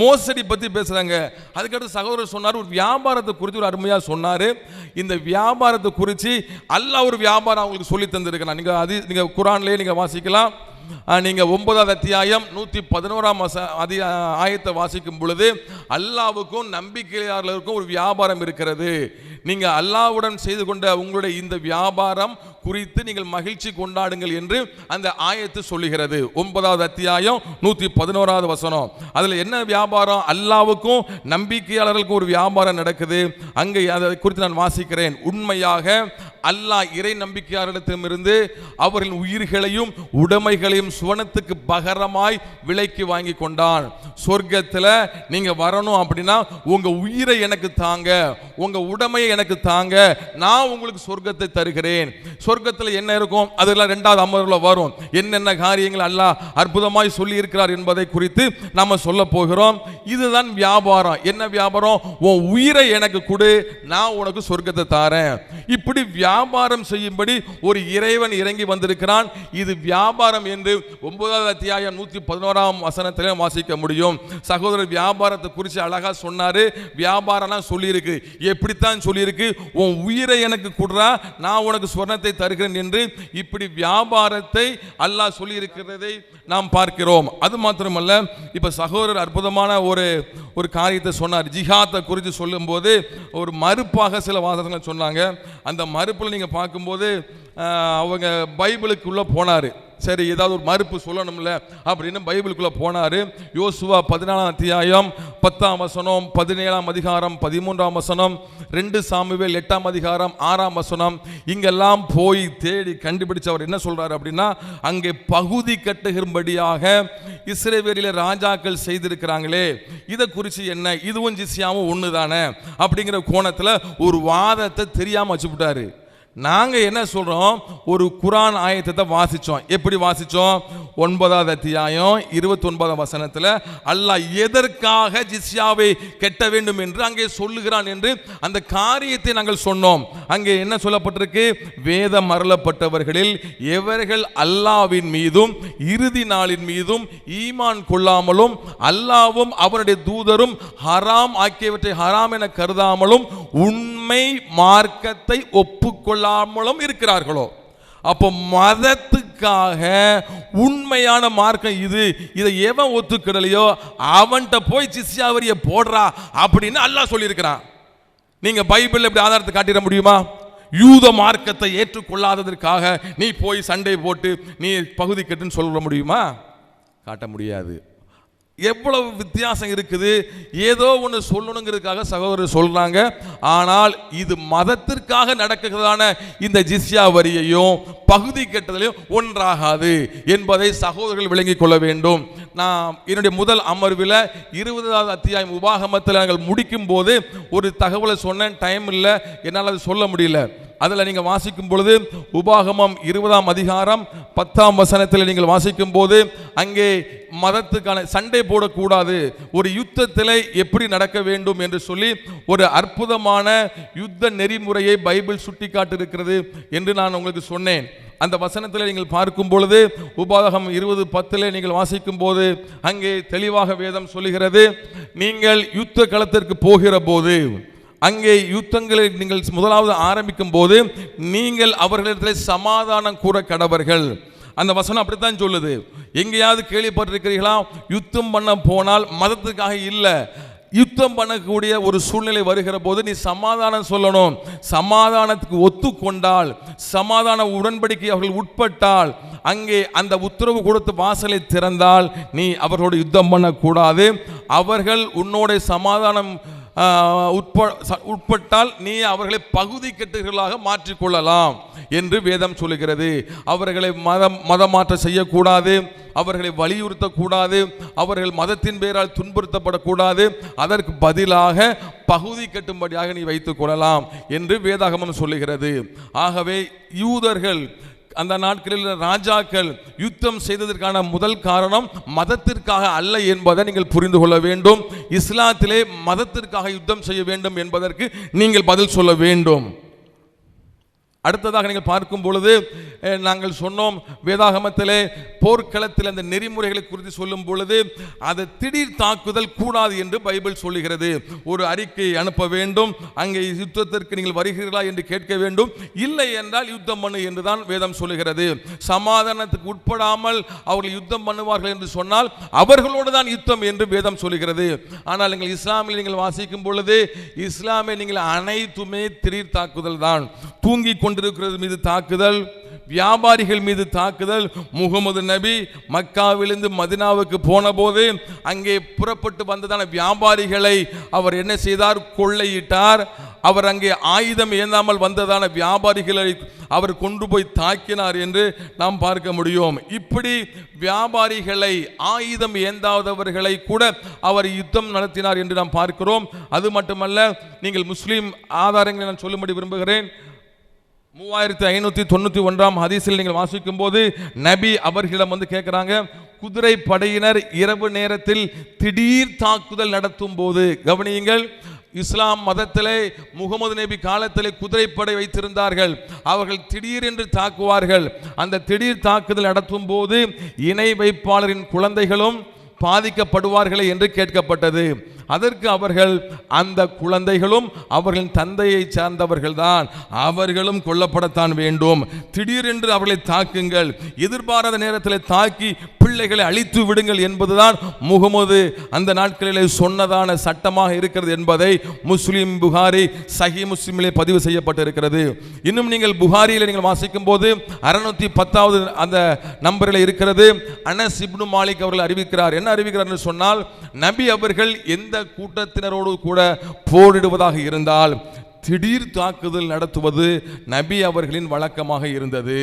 மோசடி பற்றி பேசுகிறாங்க. அதுக்கடுத்து சகோதரர் சொன்னார், ஒரு வியாபாரத்தை குறித்து ஒரு அருமையாக சொன்னார். இந்த வியாபாரத்தை குறித்து அல்லாஹ் அல்லாஹ் ஒரு வியாபாரம் அவங்களுக்கு சொல்லி தந்திருக்கிறான். நீங்கள் குரான்லேயே நீங்கள் வாசிக்கலாம். நீங்கள் 9வது அத்தியாயம் 111 ஆயத்தை வாசிக்கும் பொழுது அல்லாஹ்வுக்கும் நம்பிக்கையாளருக்கும் ஒரு வியாபாரம் இருக்கிறது. நீங்கள் அல்லாஹ்வுடன் செய்து கொண்ட உங்களுடைய இந்த வியாபாரம் குறித்து நீங்கள் மகிழ்ச்சி கொண்டாடுங்கள் என்று அந்த ஆயத்து சொல்லுகிறது. 9வது அத்தியாயம் 111வது வசனம். அதில் என்ன வியாபாரம்? அல்லாஹ்வுக்கும் நம்பிக்கையாளர்களுக்கும் ஒரு வியாபாரம் நடக்குது. அங்கே அதை குறித்து நான் வாசிக்கிறேன். உண்மையாக அல்லாஹ் இறை நம்பிக்கையாளரிடத்திலிருந்து அவர்களின் உயிர்களையும் உடைமைகளையும் சுவனத்துக்கு பகரமாய் விலைக்கு வாங்கி கொண்டான். சொர்க்கத்தில் நீங்க வரணும் அப்படின்னா உங்க உயிரை எனக்கு தாங்க, உங்க உடைமையை எனக்கு தாங்க, நான் உங்களுக்கு சொர்க்கத்தை தருகிறேன். சொர்க்கத்தில் என்ன இருக்கும் அதெல்லாம் 2வது அமர்வுல வரும். என்னென்ன காரியங்கள் அல்லாஹ் அற்புதமாய் சொல்லி இருக்கிறார் என்பதை குறித்து நாம சொல்ல போகிறோம். இதுதான் வியாபாரம். என்ன வியாபாரம்? உன் உயிரை எனக்கு கொடு, நான் உனக்கு சொர்க்கத்தை தாரேன். இப்படி வியாபாரம் செய்யும்படி ஒரு இறைவன் இறங்கி வந்திருக்கிறான். இது வியாபாரம் என்று 9வது அத்தியாயம் 111ஆம் வசனத்திலே வாசிக்க முடியும். சகோதரர் வியாபாரத்தை குறித்து அழகா சொன்னாரு. வியாபாரம்லாம் சொல்லியிருக்கு. எப்படித்தான் சொல்லியிருக்கு? உன் உயிரை எனக்கு கொடுறா, நான் உனக்கு சொர்ணத்தை தருகிறேன் என்று இப்படி வியாபாரத்தை அல்லாஹ் சொல்லியிருக்கிறதை நாம் பார்க்கிறோம். அது மாத்திரமல்ல, இப்ப சகோதரர் அற்புதமான ஒரு காரியத்தை சொன்னார். ஜிஹாத்தை குறித்து சொல்லும்போது ஒரு மறுப்பாக சில வாசகங்களை சொன்னாங்க. அந்த மறுப்பில் நீங்க பார்க்கும்போது அவங்க பைபிளுக்குள்ள போனாரு. சரி, ஏதாவது ஒரு மறுப்பு சொல்லணும்ல அப்படின்னு பைபிளுக்குள்ள போனாரு. யோசுவா 14ஆம் அத்தியாயம் 10ஆம் வசனம், 17ஆம் அதிகாரம் 13ஆம் வசனம், 2 சாமுவேல் 8ஆம் அதிகாரம் 6ஆம் வசனம், இங்கெல்லாம் போய் தேடி கண்டுபிடிச்சு அவர் என்ன சொல்றாரு அப்படின்னா, அங்கே பகுதி கட்டுகிறபடியாக இஸ்ரவேலில ராஜாக்கள் செய்திருக்கிறாங்களே, இதை குறித்து என்ன, இதுவும் ஜிஸ்யாவும் ஒன்று தானே அப்படிங்கிற கோணத்தில் ஒரு வாதத்தை தெரியாமல் வச்சுவிட்டாரு. நாங்கள் என்ன சொல்கிறோம்? ஒரு குரான் ஆயத்தை வாசித்தோம். எப்படி வாசித்தோம்? 9வது அத்தியாயம் 29ஆம் வசனத்தில் அல்லாஹ் எதற்காக ஜிஸ்யாவை கெட்ட வேண்டும் என்று அங்கே சொல்லுகிறான் என்று அந்த காரியத்தை நாங்கள் சொன்னோம். அங்கே என்ன சொல்லப்பட்டிருக்கு? வேதம் அருளப்பட்டவர்களில் எவர்கள் அல்லாஹ்வின் மீதும் இறுதி நாளின் மீதும் ஈமான் கொள்ளாமலும் அல்லாஹ்வும் அவருடைய தூதரும் ஹராம் ஆக்கியவற்றை ஹராம் என கருதாமலும் உண்மை மார்க்கத்தை ஒப்புக்கொள்ளாமலும் இருக்கிறார்களோ. அப்போ மதத்துக்காக உண்மையான மார்க்கம் இதை எவன் ஒத்துக்கிடலையோ அவன்கிட்ட போய் ஜிஸ்யாவரிய போடுறா அப்படின்னு அல்லாஹ் சொல்லியிருக்கிறான். நீங்க பைபிள்ல எப்படி ஆதாரத்தை காட்டிட முடியுமா? யூத மார்க்கத்தை ஏற்றுக்கொள்ளாததற்காக நீ போய் சண்டை போட்டு நீ பகுதி கட்டுன்னு சொல்ல முடியுமா? காட்ட முடியாது. எவ்வளவு வித்தியாசம் இருக்குது. ஏதோ ஒன்று சொல்லணுங்கிறதுக்காக சகோதரர் சொல்றாங்க. ஆனால் இது மதத்திற்காக நடக்கிறதான இந்த ஜிஸ்யா வரியையும் பகுதி கட்டுதலையும் ஒன்றாகாது என்பதை சகோதரர்கள் விளங்கிக் கொள்ள வேண்டும். நான் என்னுடைய முதல் அமர்வில் 20வது அத்தியாயம் உபாகமத்தில் நாங்கள் முடிக்கும் போது ஒரு தகவலை சொன்னேன். டைம் இல்லை, என்னால் அது சொல்ல முடியல. அதில் நீங்கள் வாசிக்கும் பொழுது உபாகமம் 20ஆம் அதிகாரம் 10ஆம் வசனத்தில் நீங்கள் வாசிக்கும் போது அங்கே மதத்துக்கான சண்டை போடக்கூடாது, ஒரு யுத்தத்தில் எப்படி நடக்க வேண்டும் என்று சொல்லி ஒரு அற்புதமான யுத்த நெறிமுறையை பைபிள் சுட்டி காட்டிருக்கிறது என்று நான் உங்களுக்கு சொன்னேன். அந்த வசனத்தில் நீங்கள் பார்க்கும் பொழுது உபாகமம் 20:10 நீங்கள் வாசிக்கும் போது அங்கே தெளிவாக வேதம் சொல்லுகிறது, நீங்கள் யுத்த களத்திற்கு போகிற போது அங்கே யுத்தங்களை நீங்கள் முதலாவது ஆரம்பிக்கும் போது நீங்கள் அவர்களிடத்தில் சமாதானம் கூற கடவர்கள். அந்த வசனம் அப்படித்தான் சொல்லுது. எங்கேயாவது கேள்விப்பட்டிருக்கிறீர்களா? யுத்தம் பண்ண போனால் மதத்துக்காக இல்லை, யுத்தம் பண்ணக்கூடிய ஒரு சூழ்நிலை வருகிற போது நீ சமாதானம் சொல்லணும். சமாதானத்துக்கு ஒத்துக்கொண்டால், சமாதான உடன்படிக்கை அவர்கள் உட்பட்டால், அங்கே அந்த உத்தரவு கொடுத்து வாசலை திறந்தால் நீ அவர்களோடு யுத்தம் பண்ணக்கூடாது. அவர்கள் உன்னோட சமாதானம் உட்பட்டால் நீ அவர்களை பகுதி கட்டுகளாக மாற்றிக்கொள்ளலாம் என்று வேதம் சொல்லுகிறது. அவர்களை மதமாற்றம் செய்யக்கூடாது, அவர்களை வலியுறுத்தக்கூடாது, அவர்கள் மதத்தின் பெயரால் துன்புறுத்தப்படக்கூடாது. அதற்கு பதிலாக பகுதி கட்டும்படியாக நீ வைத்துக் கொள்ளலாம் என்று வேதாகமம் சொல்லுகிறது. ஆகவே யூதர்கள் அந்த நாட்களில் ராஜாக்கள் யுத்தம் செய்ததற்கான முதல் காரணம் மதத்திற்காக அல்ல என்பதை நீங்கள் புரிந்து கொள்ள வேண்டும். இஸ்லாத்திலே மதத்திற்காக யுத்தம் செய்ய வேண்டும் என்பதற்கு நீங்கள் பதில் சொல்ல வேண்டும். அடுத்ததாக நீங்கள் பார்க்கும் பொழுது நாங்கள் சொன்னோம், வேதாகமத்திலே போர்க்களத்தில் அந்த நெறிமுறைகளை குறித்து சொல்லும் பொழுது அது திடீர் தாக்குதல் கூடாது என்று பைபிள் சொல்லுகிறது. ஒரு அறிக்கை அனுப்ப வேண்டும், அங்கே யுத்தத்திற்கு நீங்கள் வருகிறீர்களா என்று கேட்க வேண்டும், இல்லை என்றால் யுத்தம் பண்ணு என்றுதான் வேதம் சொல்லுகிறது. சமாதானத்துக்கு உட்படாமல் அவர்கள் யுத்தம் பண்ணுவார்கள் என்று சொன்னால் அவர்களோடு தான் யுத்தம் என்று வேதம் சொல்லுகிறது. ஆனால் நீங்கள் இஸ்லாமில் நீங்கள் வாசிக்கும் பொழுது இஸ்லாமில் நீங்கள் அனைத்துமே திடீர் தாக்குதல் தான். தூங்கி கொண்டிருக்கிறது மீது தாக்குதல், வியாபாரிகள் மீது தாக்குதல். முகமது நபி மக்காவிலிருந்து மதினாவுக்கு போன போது அங்கே புறப்பட்டு வந்ததான வியாபாரிகளை அவர் என்ன செய்தார்? கொள்ளையிட்டார். அவர் அங்கே ஆயுதம் ஏந்தாமல் வந்ததான வியாபாரிகளை அவர் கொண்டு போய் தாக்கினார் என்று நாம் பார்க்க முடியும். இப்படி வியாபாரிகளை, ஆயுதம் ஏந்தாதவர்களை கூட அவர் யுத்தம் நடத்தினார் என்று நாம் பார்க்கிறோம். அது மட்டுமல்ல, நீங்கள் முஸ்லீம் ஆதாரங்களை நான் சொல்லும்படி விரும்புகிறேன். 3591 ஹதீஸில் நீங்கள் வாசிக்கும் போது நபி அவர்களிடம் வந்து கேட்கிறாங்க, குதிரை படையினர் இரவு நேரத்தில் திடீர் தாக்குதல் நடத்தும் போது, கவனியுங்கள், இஸ்லாம் மதத்திலே முகமது நபி காலத்திலே குதிரைப்படை வைத்திருந்தார்கள். அவர்கள் திடீரென்று தாக்குவார்கள். அந்த திடீர் தாக்குதல் நடத்தும் போது இணை வைப்பாளரின் குழந்தைகளும் பாதிக்கப்படுவார்களே என்று கேட்கப்பட்டது. அதற்கு அவர்கள், அந்த குழந்தைகளும் அவர்களின் தந்தையை சார்ந்தவர்கள் தான், அவர்களும் கொல்லப்படத்தான் வேண்டும். திடீரென்று அவர்களை தாக்குங்கள், எதிர்பாராத நேரத்தில் தாக்கி பிள்ளைகளை அழித்து விடுங்கள் என்பதுதான் முகமது அந்த நாட்களிலே சொன்னதான சட்டமாக இருக்கிறது என்பதை முஸ்லிம், புகாரி, சஹி முஸ்லிமிலே பதிவு செய்யப்பட்டிருக்கிறது. இன்னும் நீங்கள் புகாரியில் நீங்கள் வாசிக்கும் போது 610வது அந்த நம்பரில் இருக்கிறது. அனஸ் இப்னு மாலிக் அவர்கள் அறிவிக்கிறார். என்ன அறிவிக்கிறார் என்று சொன்னால், நபி அவர்கள் எந்த கூட்டத்தினரோடு கூட போரிடுவதாக இருந்தால் திடீர் தாக்குதல் நடத்துவது நபி அவர்களின் வழக்கமாக இருந்தது.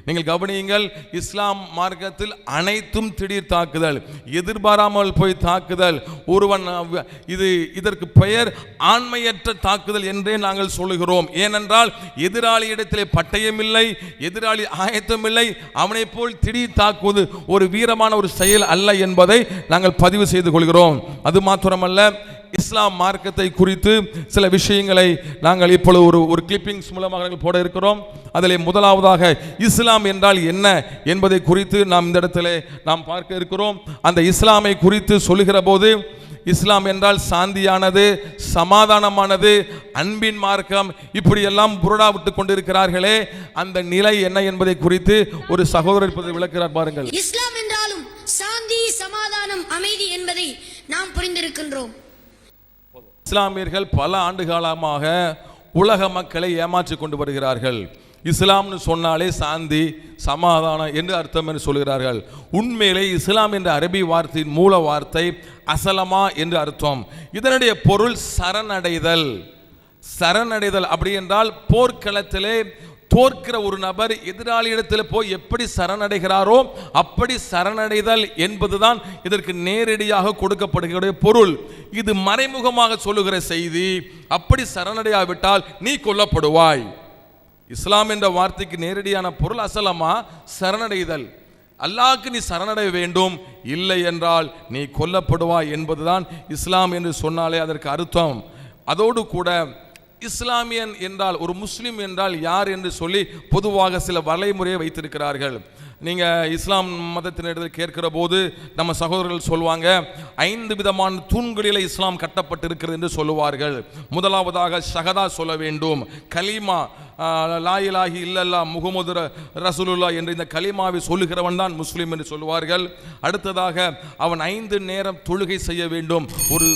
நீங்கள் கவனியுங்கள், இஸ்லாம் மார்க்கத்தில் அனைத்தும் திடீர் தாக்குதல், எதிர்பாராமல் போய் தாக்குதல். ஒருவன் இதற்கு பெயர் ஆண்மையற்ற தாக்குதல் என்றே நாங்கள் சொல்லுகிறோம். ஏனென்றால் எதிராளியிடத்திலே பட்டயம் இல்லை, எதிராளி ஆயத்தம் இல்லை, அவனை போல் திடீர் தாக்குவது ஒரு வீரமான ஒரு செயல் அல்ல என்பதை நாங்கள் பதிவு செய்து கொள்கிறோம். அது மாத்திரமல்ல, இஸ்லாம் மார்க்கத்தை குறித்து சில விஷயங்களை நாங்கள் இப்பொழுது ஒரு கிளிப்பிங்ஸ் மூலமாக நாங்கள் போட இருக்கிறோம். அதில் முதலாவதாக இஸ்லாம் என்றால் என்ன என்பதை குறித்து நாம் இந்த இடத்துல நாம் பார்க்க இருக்கிறோம். அந்த இஸ்லாமை குறித்து சொல்லுகிற போது, இஸ்லாம் என்றால் சாந்தியானது, சமாதானமானது, அன்பின் மார்க்கம், இப்படியெல்லாம் புரடா விட்டு கொண்டிருக்கிறார்களே, அந்த நிலை என்ன என்பதை குறித்து ஒரு சகோதரர் விளக்கிறார் பாருங்கள். இஸ்லாம் என்றாலும் சாந்தி, சமாதானம், அமைதி என்பதை நாம் புரிந்திருக்கின்றோம். இஸ்லாமியர்கள் பல ஆண்டு காலமாக உலக மக்களை ஏமாற்றி கொண்டு வருகிறார்கள். இஸ்லாம்னு சொன்னாலே சாந்தி, சமாதானம் என்று அர்த்தம் என்று சொல்கிறார்கள். உண்மையிலே இஸ்லாம் என்ற அரபி வார்த்தையின் மூல வார்த்தை அசலமா என்று அர்த்தம். இதனுடைய பொருள் சரணடைதல். சரணடைதல் அப்படி என்றால், போர்க்களத்திலே தோற்கிற ஒரு நபர் எதிராளியிடத்தில் போய் எப்படி சரணடைகிறாரோ அப்படி சரணடைதல் என்பதுதான் இதற்கு நேரடியாக கொடுக்கப்படுகிற பொருள். இது மறைமுகமாக சொல்லுகிற செய்தி. அப்படி சரணடையாவிட்டால் நீ கொல்லப்படுவாய். இஸ்லாம் என்ற வார்த்தைக்கு நேரடியான பொருள் அசலமா, சரணடைதல். அல்லாஹ்க்கு நீ சரணடைய வேண்டும், இல்லை என்றால் நீ கொல்லப்படுவாய் என்பதுதான் இஸ்லாம் என்று சொன்னாலே அதற்கு அர்த்தம். அதோடு கூட இஸ்லாமியன் என்றால், ஒரு முஸ்லிம் என்றால் யார் என்று சொல்லி பொதுவாக சில வரைமுறையை வைத்திருக்கிறார்கள். நீங்கள் இஸ்லாம் மதத்தினரிடத்தில் கேட்கிற போது நம்ம சகோதரர்கள் சொல்லுவாங்க, 5 விதமான தூண்களில் இஸ்லாம் கட்டப்பட்டிருக்கிறது என்று சொல்லுவார்கள். முதலாவதாக ஷஹதா சொல்ல வேண்டும், கலீமா, லா இலாஹி இல்லல்லா முஹம்மது ரசூலுல்லாஹ் என்ற இந்த கலிமாவை சொல்லுகிறவன் தான் முஸ்லீம் என்று சொல்லுவார்கள். அடுத்ததாக அவன் 5 நேரம் தொழுகை செய்ய வேண்டும். ஒரு